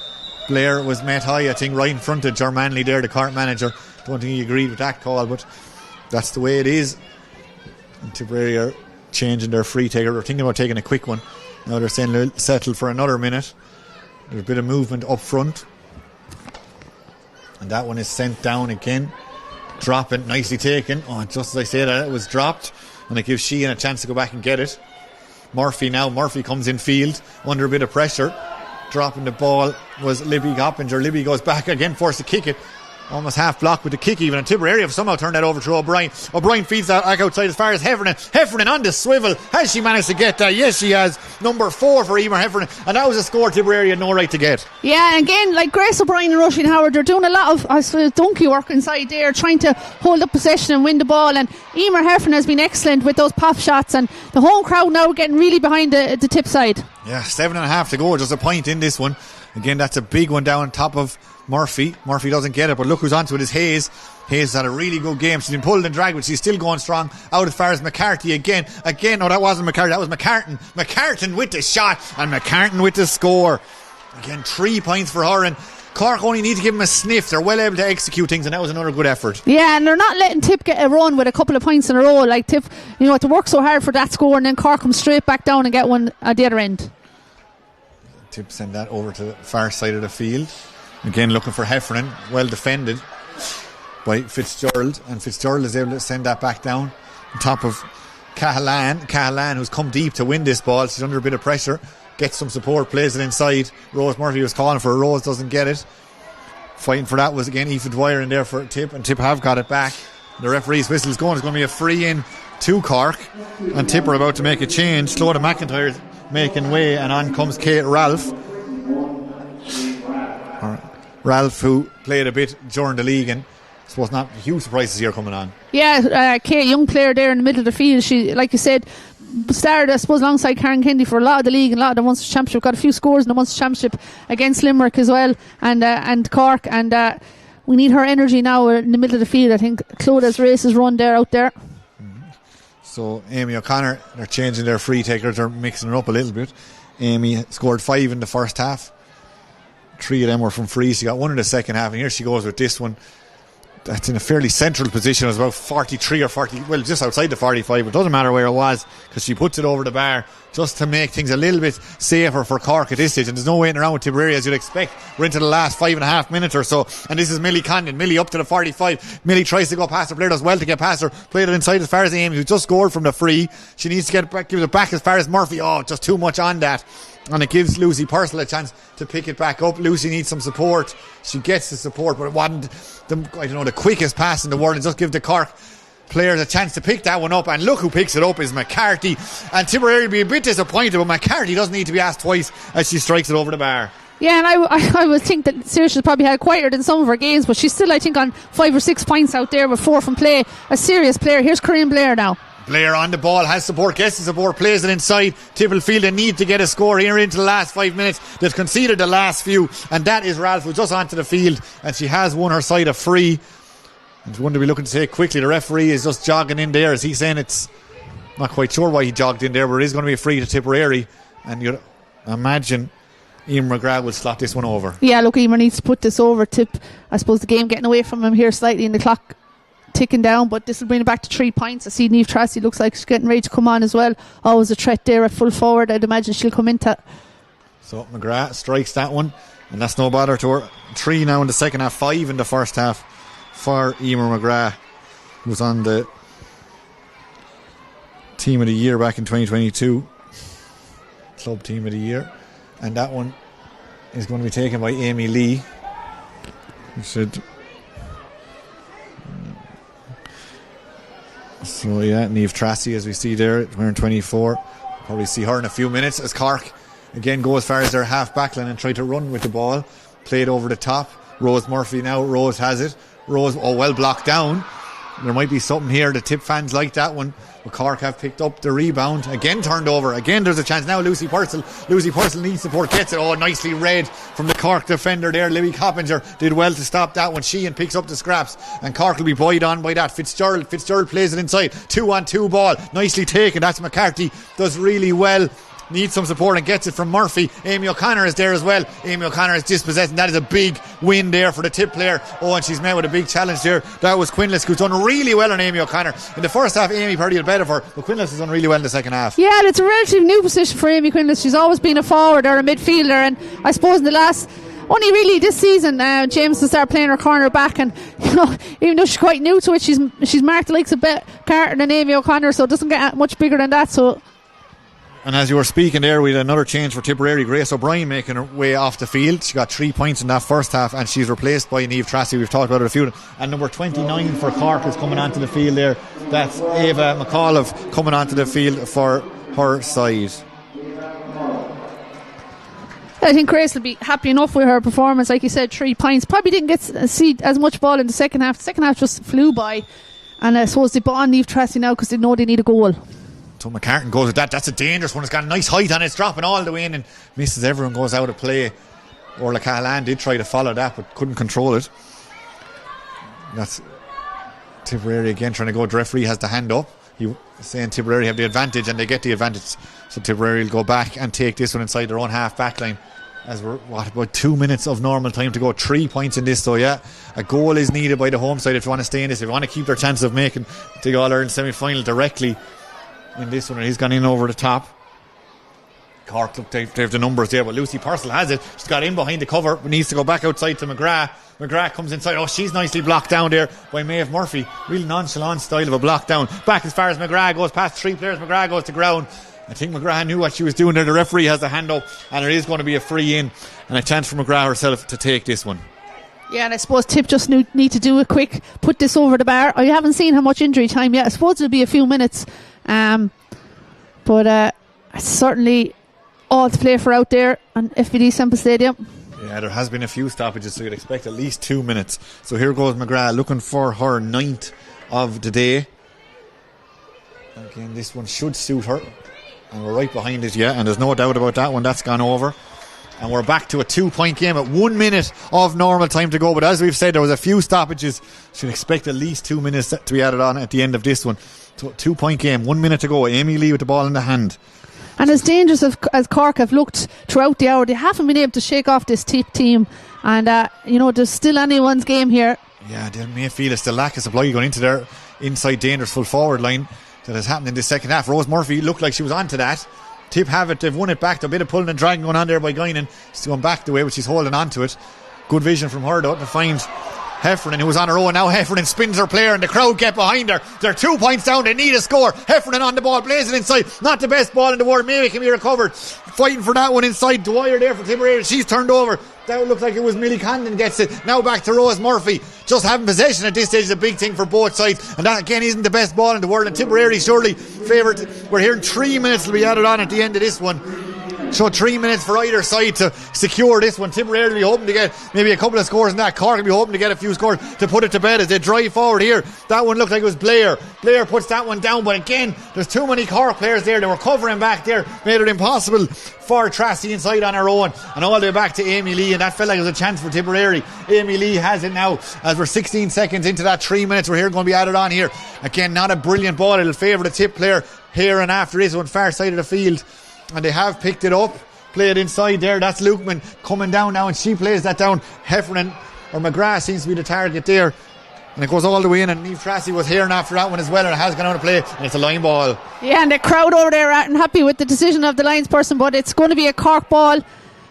Blair was met high, I think, right in front of Germanley there, the Cork manager. Don't think he agreed with that call, but that's the way it is. And Tipperary are changing their free taker. They're thinking about taking a quick one. Now they're saying they'll settle for another minute. There's a bit of movement up front, and that one is sent down again. Dropping, nicely taken. Oh, just as I said, it was dropped, and it gives Sheehan a chance to go back and get it. Murphy comes in field under a bit of pressure. Dropping the ball was Libby Goppinger. Libby goes back again, forced to kick it. Almost half blocked with the kick even, and Tipperary have somehow turned that over to O'Brien. O'Brien feeds that back outside as far as Heffernan. Heffernan on the swivel. Has she managed to get that? Yes, she has. Number 4 for Emer Heffernan, and that was a score Tipperary had no right to get. Yeah, and again, like Grace O'Brien and Roisin Howard, they're doing a lot of donkey work inside there, trying to hold up possession and win the ball, and Emer Heffernan has been excellent with those pop shots, and the home crowd now getting really behind the Tip side. Yeah, 7.5 to go, just a point in this one. Again, that's a big one down on top of Murphy. Murphy doesn't get it, but look who's onto it is Hayes. Hayes had a really good game. She's been pulled and dragged, but she's still going strong. Out as far as McCarthy again. No, that wasn't McCarthy, that was McCartan. McCartan with the shot, and McCartan with the score. Again, 3 points for her, and Cork only need to give them a sniff. They're well able to execute things, and that was another good effort. Yeah, and they're not letting Tip get a run with a couple of points in a row. Like Tip, to work so hard for that score, and then Cork come straight back down and get one at the other end. Tip send that over to the far side of the field. Again, looking for Heffernan, well defended by Fitzgerald, and Fitzgerald is able to send that back down on top of Cahalane, who's come deep to win this ball. She's under a bit of pressure, gets some support, plays it inside. Rose Murphy was calling for it. Rose doesn't get it. Fighting for that was again Aoife Dwyer in there for Tip, and Tip have got it back. The referee's whistle is going. It's going to be a free in to Cork, and Tip are about to make a change. Clodagh McIntyre making way, and on comes Kate Ralph. Ralph, who played a bit during the league, and I suppose not huge surprises here coming on. Yeah, Kate, young player there in the middle of the field. She, like you said, started, I suppose, alongside Karen Kennedy for a lot of the league and a lot of the Munster Championship. Got a few scores in the Munster Championship against Limerick as well, and Cork, and we need her energy now in the middle of the field. I think Clodagh's race is run there out there. So Amy O'Connor, they're changing their free takers, they're mixing it up a little bit. Amy scored 5 in the first half. 3 of them were from free. She got 1 in the second half, and here she goes with this one. that's in a fairly central position. It was about 43 or 40, well, just outside the 45. It doesn't matter where it was, because she puts it over the bar just to make things a little bit safer for Cork at this stage. And there's no waiting around with Tipperary, as you'd expect. We're into the last 5.5 minutes or so, and this is Millie Condon. Millie up to the 45. Millie tries to go past her player, does well to get past her. Played it inside as far as Amy, who just scored from the free. She needs to get back, give it back as far as Murphy. Oh, just too much on that. And it gives Lucy Purcell a chance to pick it back up. Lucy needs some support. She gets the support, but it wasn't the quickest pass in the world. And just give the Cork players a chance to pick that one up. And look who picks it up is McCarthy. And Tipperary will be a bit disappointed, but McCarthy doesn't need to be asked twice as she strikes it over the bar. Yeah, and I would think that Saoirse probably had quieter than some of her games, but she's still, I think, on 5 or 6 points out there with 4 from play. A serious player. Here's Corinne Blair now. Blair on the ball, has support, gets the support, plays it inside. Tipperary they need to get a score here into the last 5 minutes. They've conceded the last few, and that is Ralph, who's just onto the field, and she has won her side a free. And one to be looking to take quickly. The referee is just jogging in there. Is he saying it's not quite sure why he jogged in there, but it is going to be a free to Tipperary, and you'd imagine Emer McGrath will slot this one over. Yeah, look, Emer needs to put this over. I suppose the game getting away from him here slightly, in the clock ticking down, but this will bring it back to 3 points. I see Niamh Tracy looks like she's getting ready to come on as well. Always a threat there at full forward. I'd imagine she'll come into. So McGrath strikes that one, and that's no bother to her. 3 now in the second half, 5 in the first half for Emer McGrath, who was on the team of the year back in 2022, club team of the year. And that one is going to be taken by Amy Lee, who should. So yeah, Niamh Tracy, as we see there, wearing 24. Probably see her in a few minutes as Cork again go as far as their half backline and try to run with the ball. Played over the top. Rose Murphy now. Rose has it. Rose, well blocked down. There might be something here. The Tip fans like that one. But Cork have picked up the rebound. Again turned over. Again there's a chance now. Lucy Purcell needs support. Gets it. Oh, nicely read from the Cork defender there. Libby Coppinger did well to stop that one. Sheehan picks up the scraps, and Cork will be buoyed on by that. Fitzgerald plays it inside. 2-on-2 ball. Nicely taken. That's McCarthy. Does really well. Needs some support and gets it from Murphy. Amy O'Connor is there as well. Amy O'Connor is dispossessed, and that is a big win there for the Tip player. Oh, and she's met with a big challenge there. That was Quinlisk, who's done really well on Amy O'Connor. In the first half, Amy probably did better for her, but Quinlisk has done really well in the second half. Yeah, and it's a relatively new position for Amy Quinlisk. She's always been a forward or a midfielder, and I suppose in the last only really this season Jameson started playing her corner back, and even though she's quite new to it, she's marked the likes of Bet Carter and Amy O'Connor, so it doesn't get much bigger than that. So. And as you were speaking there, we had another change for Tipperary. Grace O'Brien making her way off the field. She got 3 points in that first half, and she's replaced by Niamh Tracy. We've talked about it a few. And number 29 for Cork is coming onto the field there. That's Ava McAuliffe coming onto the field for her side. I think Grace will be happy enough with her performance. Like you said, 3 points. Probably didn't get to see as much ball in the second half. The second half just flew by. And I suppose they bought on Niamh Tracy now because they know they need a goal. So McCartan goes with that. That's a dangerous one. It's got a nice height on it. It's dropping all the way in and misses. Everyone goes out of play. Orla Cahalane did try to follow that, but couldn't control it. That's Tipperary again trying to go. The referee has the hand up. He saying Tipperary have the advantage, and they get the advantage. So Tipperary will go back and take this one inside their own half back line. As we're about 2 minutes of normal time to go. 3 points in this, so yeah, a goal is needed by the home side if you want to stay in this. If you want to keep their chance of making the All-Ireland semi-final directly in this one. He's gone in over the top. Cork, look, they have the numbers there, but Lucy Purcell has it. She's got in behind the cover, but needs to go back outside to McGrath. McGrath comes inside. Oh, she's nicely blocked down there by Maeve Murphy. Real nonchalant style of a block down. Back as far as McGrath goes past 3 players. McGrath goes to ground. I think McGrath knew what she was doing there. The referee has the hand up, and there is going to be a free in and a chance for McGrath herself to take this one. Yeah, and I suppose Tip just need to do a quick put this over the bar. I haven't seen how much injury time yet. I suppose it'll be a few minutes. But certainly all to play for out there on FBD Semple Stadium. Yeah, there has been a few stoppages, so you'd expect at least 2 minutes. So here goes McGrath looking for her 9th of the day. Again, this one should suit her. And we're right behind it, yeah, and there's no doubt about that one. That's gone over. And we're back to a 2-point game at 1 minute of normal time to go. But as we've said, there was a few stoppages. Should expect at least 2 minutes to be added on at the end of this one. So 2-point game, 1 minute to go. Amy Lee with the ball in the hand. And as dangerous as Cork have looked throughout the hour, they haven't been able to shake off this Tip team. And, there's still anyone's game here. Yeah, they may feel it's the lack of supply going into their inside dangerous full forward line that has happened in this second half. Rose Murphy looked like she was onto that. Tip have it, they've won it back. There's a bit of pulling and dragging going on there by Guinan. She's going back the way, but she's holding on to it. Good vision from her though to find Heffernan, who was on her own. Now Heffernan spins her player and the crowd get behind her. They're 2 points down, they need a score. Heffernan on the ball, blazing inside. Not the best ball in the world, maybe it can be recovered. Fighting for that one inside. Dwyer there for Tipperary, she's turned over. That looked like it was Millie Condon gets it. Now back to Rose Murphy. Just having possession at this stage is a big thing for both sides. And that again isn't the best ball in the world. And Tipperary surely favoured. We're hearing 3 minutes will be added on at the end of this one. So 3 minutes for either side to secure this one. Tipperary will be hoping to get maybe a couple of scores in that. Cork will be hoping to get a few scores to put it to bed as they drive forward here. That one looked like it was Blair. Blair puts that one down, but again, there's too many Cork players there. They were covering back there, made it impossible for Tracy inside on her own. And all the way back to Amy Lee, and that felt like it was a chance for Tipperary. Amy Lee has it now as we're 16 seconds into that 3 minutes. We're here going to be added on here. Again, not a brilliant ball. It'll favour the Tip player here and after this one, far side of the field. And they have picked it up. Play it inside there. That's Lukeman coming down now, and she plays that down. Heffernan or McGrath seems to be the target there, and it goes all the way in. And Niamh Tracy was here and after that one as well, and it has gone out of play, and it's a line ball. Yeah, and the crowd over there aren't happy with the decision of the Lions person, but it's going to be a Cork ball.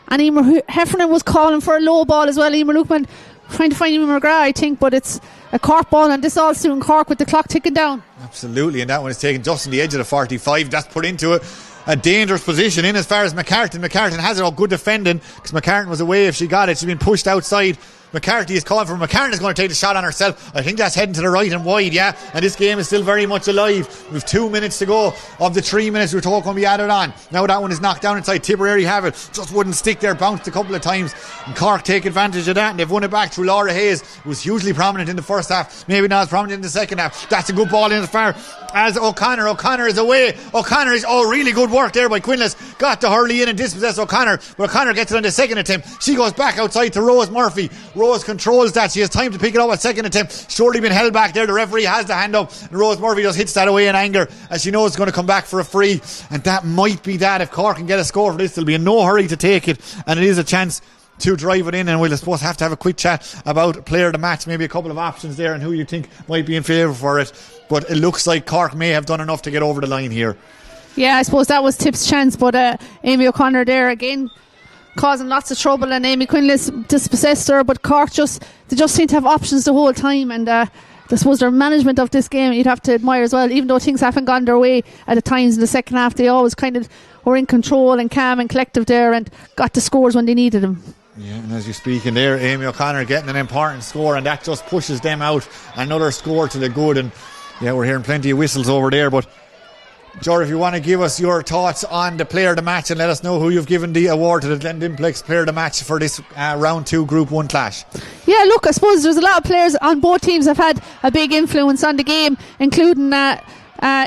And Emer Heffernan was calling for a low ball as well. Emer Lukeman trying to find Emer McGrath, I think, but it's a Cork ball, and this all suiting Cork with the clock ticking down. Absolutely, and that one is taken just on the edge of the 45. That's put into it. A dangerous position in as far as McCartan. McCartan has it all good defending because McCartan was away if she got it. She's been pushed outside. McCarthy is calling for McCartan is going to take the shot on herself. I think that's heading to the right and wide, yeah. And this game is still very much alive. We've 2 minutes to go of the 3 minutes we're talking to be added on. Now that one is knocked down inside. Tipperary have it. Just wouldn't stick there. Bounced a couple of times. And Cork take advantage of that. And they've won it back through Laura Hayes, who was hugely prominent in the first half. Maybe not as prominent in the second half. That's a good ball in as far as O'Connor. O'Connor is away. O'Connor is, really good work there by Quinless. Got to hurley in and dispossess O'Connor. But O'Connor gets it on the second attempt. She goes back outside to Rose Murphy. Rose controls that. She has time to pick it up at second attempt. Surely been held back there. The referee has the hand up, and Rose Murphy just hits that away in anger as she knows it's going to come back for a free, and that might be that. If Cork can get a score for this, there'll be in no hurry to take it, and it is a chance to drive it in. And we'll, I suppose, have to have a quick chat about player of the match, maybe a couple of options there and who you think might be in favour for it. But it looks like Cork may have done enough to get over the line here. Yeah, I suppose that was Tip's chance, but Amy O'Connor there again causing lots of trouble, and Amy Quinless dispossessed her, but Cork they just seem to have options the whole time, and I suppose their management of this game you'd have to admire as well. Even though things haven't gone their way at the times in the second half, they always kind of were in control and calm and collective there and got the scores when they needed them. Yeah, and as you speak in there, Amy O'Connor getting an important score, and that just pushes them out. Another score to the good, and yeah, we're hearing plenty of whistles over there. But Jor, if you want to give us your thoughts on the player of the match and let us know who you've given the award to the Glen Dimplex player of the match for this round 2 Group 1 clash. Yeah, look, I suppose there's a lot of players on both teams have had a big influence on the game, including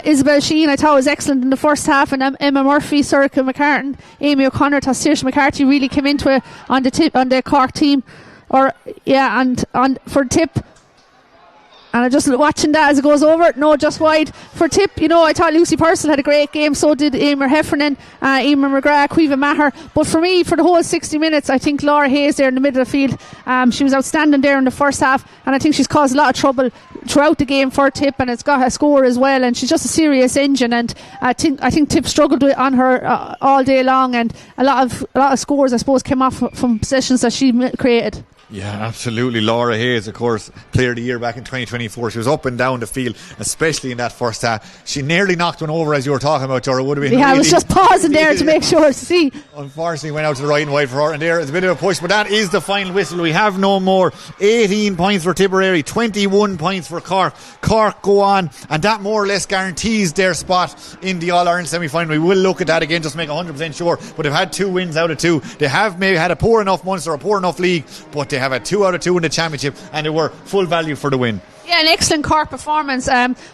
Isabel Sheen, I thought was excellent in the first half, and Emma Murphy, Sorcha McCartan, Amy O'Connor, Saoirse McCarthy really came into it on the Cork team, and for Tip. And I'm just watching that as it goes over. No, just wide for Tip. I thought Lucy Purcell had a great game. So did Emer Heffernan, Emer McGrath, Caoimhe Maher. But for me, for the whole 60 minutes, I think Laura Hayes there in the middle of the field, she was outstanding there in the first half. And I think she's caused a lot of trouble throughout the game for Tip. And it's got a score as well. And she's just a serious engine. And I think Tip struggled on her all day long. And a lot of scores, I suppose, came off from possessions that she created. Yeah, absolutely. Laura Hayes, of course, player of the year back in 2024. She was up and down the field, especially in that first half. She nearly knocked one over, as you were talking about, Jora. Would have been I was just pausing there to make sure to see. Unfortunately, went out to the right and wide for her, and there is a bit of a push, but that is the final whistle. We have no more. 18 points for Tipperary, 21 points for Cork. Cork go on, and that more or less guarantees their spot in the All-Ireland semi-final. We will look at that again, just make 100% sure, but they've had 2 wins out of 2. They have maybe had a poor enough Munster, a poor enough league, but they have a 2 out of 2 in the championship, and they were full value for the win. Yeah, an excellent Cork performance.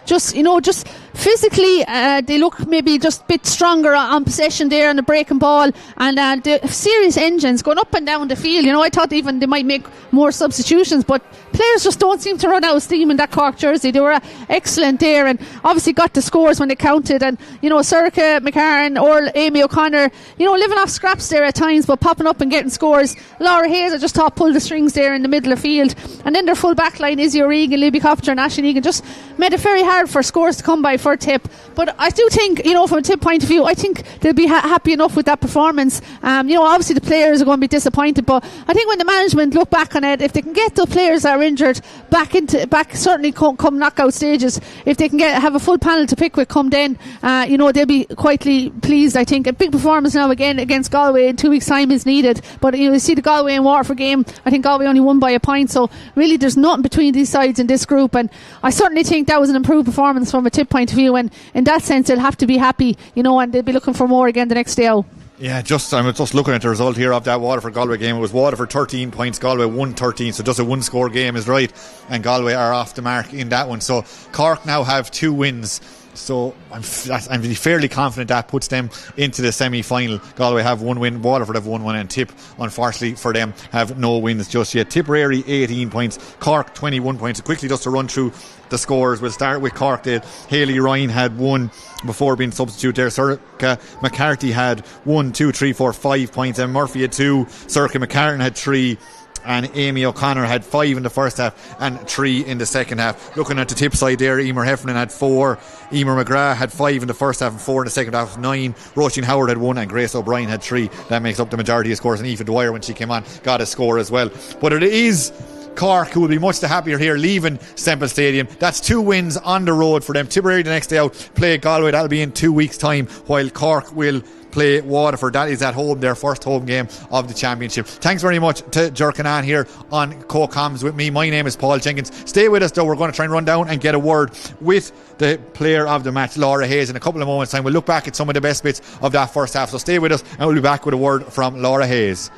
Just physically, they look maybe just a bit stronger on possession there on the breaking ball, and the serious engines going up and down the field. I thought even they might make more substitutions, but players just don't seem to run out of steam in that Cork jersey. They were excellent there, and obviously got the scores when they counted. And Sorcha McCarran or Amy O'Connor, living off scraps there at times, but popping up and getting scores. Laura Hayes, I just thought, pulled the strings there in the middle of the field, and then their full back line, Izzy O'Regan, Libby Cofter and Aisling Egan, just made it very hard for scores to come by for Tip. But I do think, from a Tip point of view, I think they'll be happy enough with that performance. Obviously the players are going to be disappointed, but I think when the management look back on it, if they can get the players that are injured back certainly come knockout stages, if they can have a full panel to pick with come then, they'll be quietly pleased. I think a big performance now again against Galway in 2 weeks' time is needed. But you see the Galway and Waterford game, I think Galway only won by a point, so really there's nothing between these sides in this group, and I certainly think that was an improved performance from a Tip point of view, and in that sense they'll have to be happy, and they'll be looking for more again the next day out. Yeah, I'm just looking at the result here of that Waterford-Galway game. It was Waterford 13 points, Galway 113, so just a one-score game is right, and Galway are off the mark in that one. So Cork now have 2 wins. So I'm fairly confident that puts them into the semi-final. Galway have 1 win, Waterford have 1 win, and Tip, unfortunately for them, have no wins just yet. Tipperary 18 points, Cork 21 points. Quickly just to run through the scores, we'll start with Cork. Hayley Ryan had 1 before being substitute there. Sorcha McCarthy had 1, 2, 3, 4, 5 points, and Murphy had 2. Sorcha McCarran had 3. And Amy O'Connor had 5 in the first half and 3 in the second half. Looking at the Tip side there, Emer Heffernan had 4, Emer McGrath had 5 in the first half and 4 in the second half, 9. Roisin Howard had 1 and Grace O'Brien had 3. That makes up the majority of scores, and Aoife Dwyer, when she came on, got a score as well. But it is Cork who will be much the happier here leaving Semple Stadium. That's 2 wins on the road for them. Tipperary the next day out play Galway, that'll be in 2 weeks' time, while Cork will play Waterford. That is at home, their first home game of the championship. Thanks very much to Jerkin on here on Co-Coms with me. My name is Paul Jenkins. Stay with us though, we're going to try and run down and get a word with the player of the match, Laura Hayes, in a couple of moments time. We'll look back at some of the best bits of that first half, so stay with us and we'll be back with a word from Laura Hayes.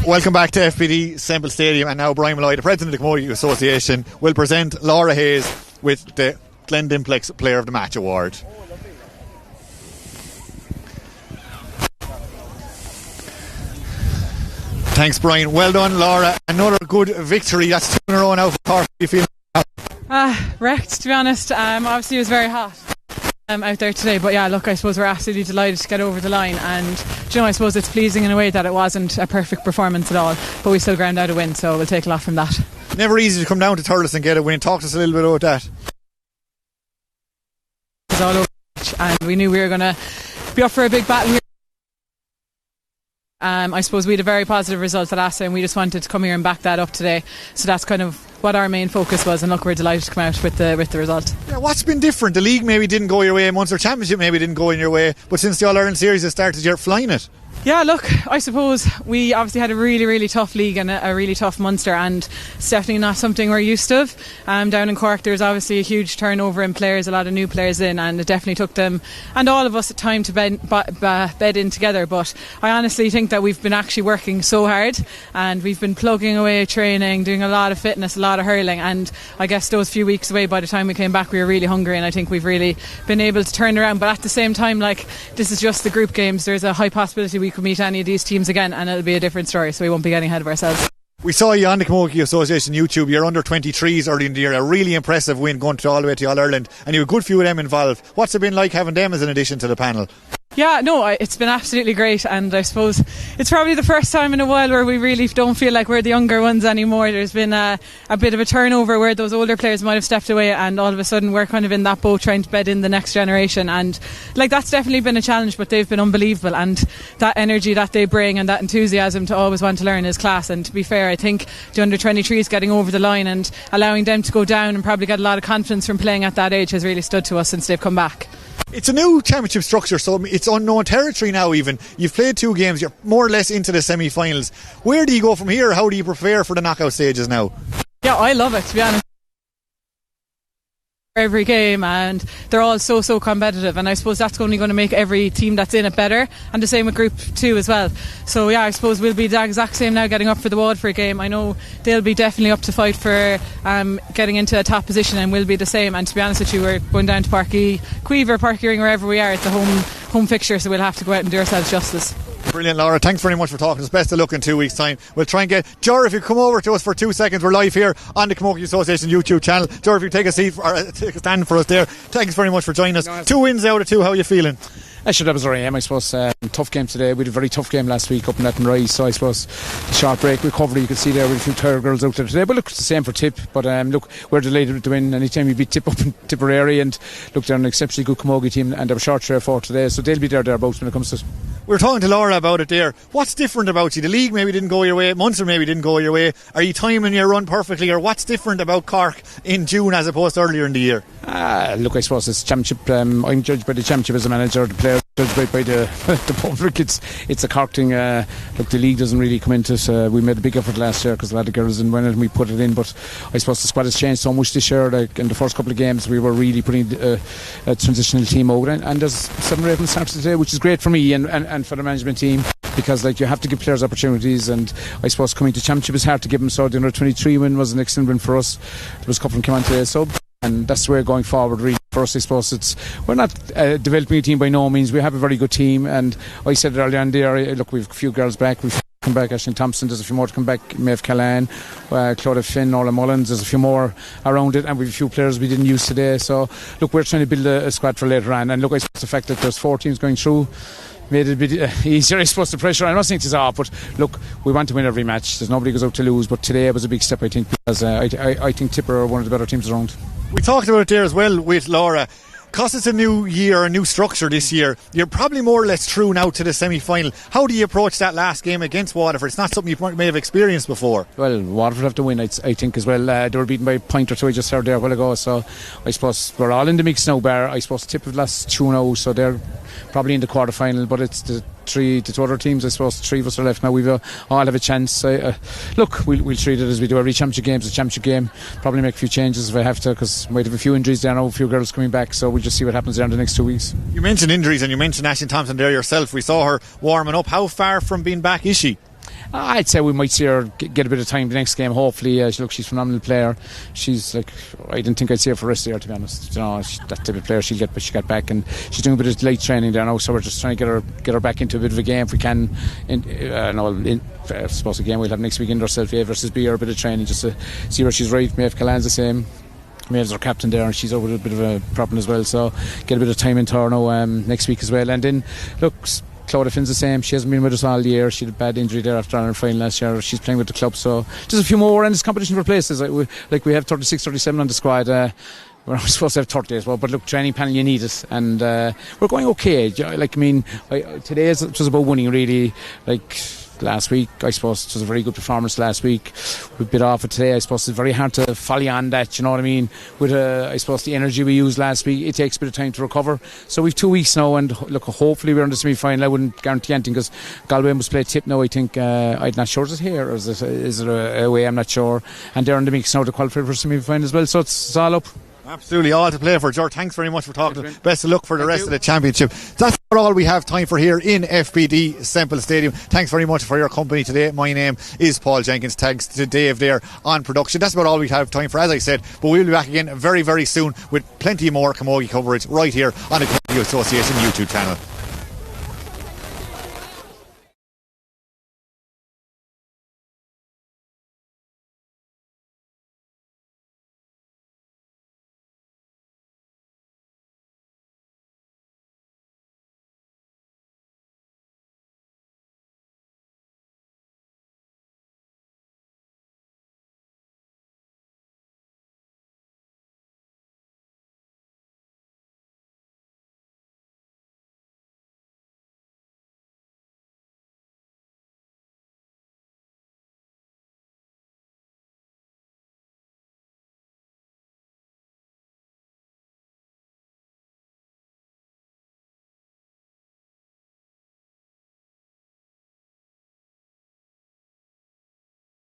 Welcome back to FBD Semple Stadium, and now Brian Malloy, the President of the Camogie Association, will present Laura Hayes with the Glen Dimplex Player of the Match Award. Thanks, Brian. Well done, Laura. Another good victory. That's 2 in a row now for Cork. How do you feel? Wrecked, to be honest. Obviously it was very hot out there today, but yeah, look, I suppose we're absolutely delighted to get over the line, and I suppose it's pleasing in a way that it wasn't a perfect performance at all, but we still ground out a win, so we'll take a lot from that. Never easy to come down to Thurles and get a win. Talk to us a little bit about that. It was all over, and we knew we were going to be up for a big battle. I suppose we had a very positive result at Assa, and we just wanted to come here and back that up today, so that's kind of what our main focus was, and look, we're delighted to come out with the result. Yeah, what's been different? The league maybe didn't go your way, Munster Championship maybe didn't go in your way, but since the All-Ireland series has started, you're flying it. Yeah, look, I suppose we obviously had a really, really tough league and a really tough Munster, and it's definitely not something we're used to. Down in Cork, there's obviously a huge turnover in players, a lot of new players in, and it definitely took them and all of us time to bed in together. But I honestly think that we've been actually working so hard, and we've been plugging away training, doing a lot of fitness, a lot of hurling, and I guess those few weeks away, by the time we came back, we were really hungry, and I think we've really been able to turn around. But at the same time, like, this is just the group games. There's a high possibility we could meet any of these teams again, and it'll be a different story, so we won't be getting ahead of ourselves. We saw you on the Camogie Association YouTube. You're under 23s early in the year, a really impressive win going all the way to All-Ireland, and you have a good few of them involved. What's it been like having them as an addition to the panel? Yeah, no, it's been absolutely great, and I suppose it's probably the first time in a while where we really don't feel like we're the younger ones anymore. There's been a bit of a turnover where those older players might have stepped away, and all of a sudden we're kind of in that boat trying to bed in the next generation, and like, that's definitely been a challenge, but they've been unbelievable, and that energy that they bring and that enthusiasm to always want to learn is class. And to be fair, I think the under 23s getting over the line and allowing them to go down and probably get a lot of confidence from playing at that age has really stood to us since they've come back. It's a new championship structure, so it's unknown territory now even. You've played 2 games, you're more or less into the semi-finals. Where do you go from here? How do you prepare for the knockout stages now? Yeah, I love it, to be honest. Every game, and they're all so competitive, and I suppose that's only going to make every team that's in it better, and the same with Group 2 as well. So yeah, I suppose we'll be the exact same now, getting up for the Waterford game. I know they'll be definitely up to fight for getting into a top position, and we'll be the same. And to be honest with you, we're going down to Parky Ring, wherever we are. It's a home fixture, so we'll have to go out and do ourselves justice. Brilliant, Laura. Thanks very much for talking to us. Best of luck in 2 weeks' time. We'll try and get Jor, if you come over to us for 2 seconds. We're live here on the Camogie Association YouTube channel. Jor, if you take a seat take a stand for us there. Thanks very much for joining us. 2 wins out of 2. How are you feeling? That was where I am, I suppose. Tough game today. We had a very tough game last week up in Athenry, so I suppose the short break recovery, you could see there with a few tired girls out there today. But look, it's the same for Tip. But look, we're delighted with the win. Anytime we beat Tip up in Tipperary, and look, they're an exceptionally good Camogie team, and they're short share for today, so they'll be thereabouts when it comes to it. We were talking to Laura about it there. What's different about you? The league maybe didn't go your way, Munster maybe didn't go your way. Are you timing your run perfectly, or what's different about Cork in June as opposed to earlier in the year? Look, I suppose it's championship. I'm judged by the championship as a manager, the players judged by the public. It's a Cork thing. Look, the league doesn't really come into it. We made a big effort last year because a lot of girls didn't win it and we put it in, but I suppose the squad has changed so much this year. Like in the first couple of games we were really putting a transitional team out, and there's 7 or 8 started today, which is great for me and for the management team, because like you have to give players opportunities, and I suppose coming to championship is hard to give them. So the under 23 win was an excellent win for us. There was a couple came on today, so and that's the way going forward really for us. I suppose we're not developing a team by no means. We have a very good team, and I said it earlier on there, look, we've a few girls back, we've come back, Aisling Thompson, there's a few more to come back, Maeve Callan, Claudia Finn, Orla Mullins, there's a few more around it, and we've a few players we didn't use today. So look, we're trying to build a squad for later on, and look, I suppose the fact that there's 4 teams going through made it a bit easier, I suppose, the pressure. I'm not saying it's off, but look, we want to win every match. There's nobody goes out to lose, but today was a big step, I think, because I think Tipper are one of the better teams around. We talked about it there as well with Laura. Because it's a new year, a new structure this year, you're probably more or less through now to the semi-final. How do you approach that last game against Waterford? It's not something you may have experienced before. Well, Waterford have to win, I think, as well. They were beaten by a point or 2, I just heard there a while ago, so I suppose we're all in the mix now, bar I suppose Tip have lost 2-0, so they're probably in the quarter-final, but it's the 2 other teams. I suppose 3 of us are left now. We all have a chance. Look, we'll treat it as we do every championship game. It's a championship game. Probably make a few changes if I have to, because we might have a few injuries there now, a few girls coming back, so we'll just see what happens there in the next 2 weeks. You mentioned injuries, and you mentioned Aisling Thompson there yourself. We saw her warming up. How far from being back is she? I'd say we might see her get a bit of time the next game. Hopefully, she's a phenomenal player. She's like, I didn't think I'd see her for the rest of the year, to be honest. You know, she's that type of player. She got back, and she's doing a bit of light training there now. So we're just trying to get her back into a bit of a game if we can. I suppose the game we'll have next week in ourselves versus be her a bit of training just to see where she's right. Maeve Callan's the same. Maeve's our captain there, and she's over with a bit of a problem as well. So get a bit of time into her now next week as well. And then look, Claudia Finn's the same. She hasn't been with us all year. She had a bad injury there after our final last year. She's playing with the club, so just a few more, and it's competition for places. We have 36, 37 on the squad. We're not supposed to have 30 as well, but look, training panel, you need it, and we're going okay. Today it was about winning, really. Last week, I suppose it was a very good performance last week. We bit off it today. I suppose it's very hard to follow on that, you know what I mean, with I suppose the energy we used last week. It takes a bit of time to recover, so we've 2 weeks now, and look, hopefully we're in the semi-final. I wouldn't guarantee anything because Galway must play Tip now, I think. I'm not sure, is it here or is it away? I'm not sure, and they're in the mix now to qualify for semi-final as well, so it's all up. Absolutely, all to play for. George, thanks very much for talking. Best of luck for the rest of the championship. That's all we have time for here in FBD Semple Stadium. Thanks very much for your company today. My name is Paul Jenkins. Thanks to Dave there on production. That's about all we have time for, as I said, but we'll be back again very, very soon with plenty more camogie coverage right here on the Camogie Association YouTube channel.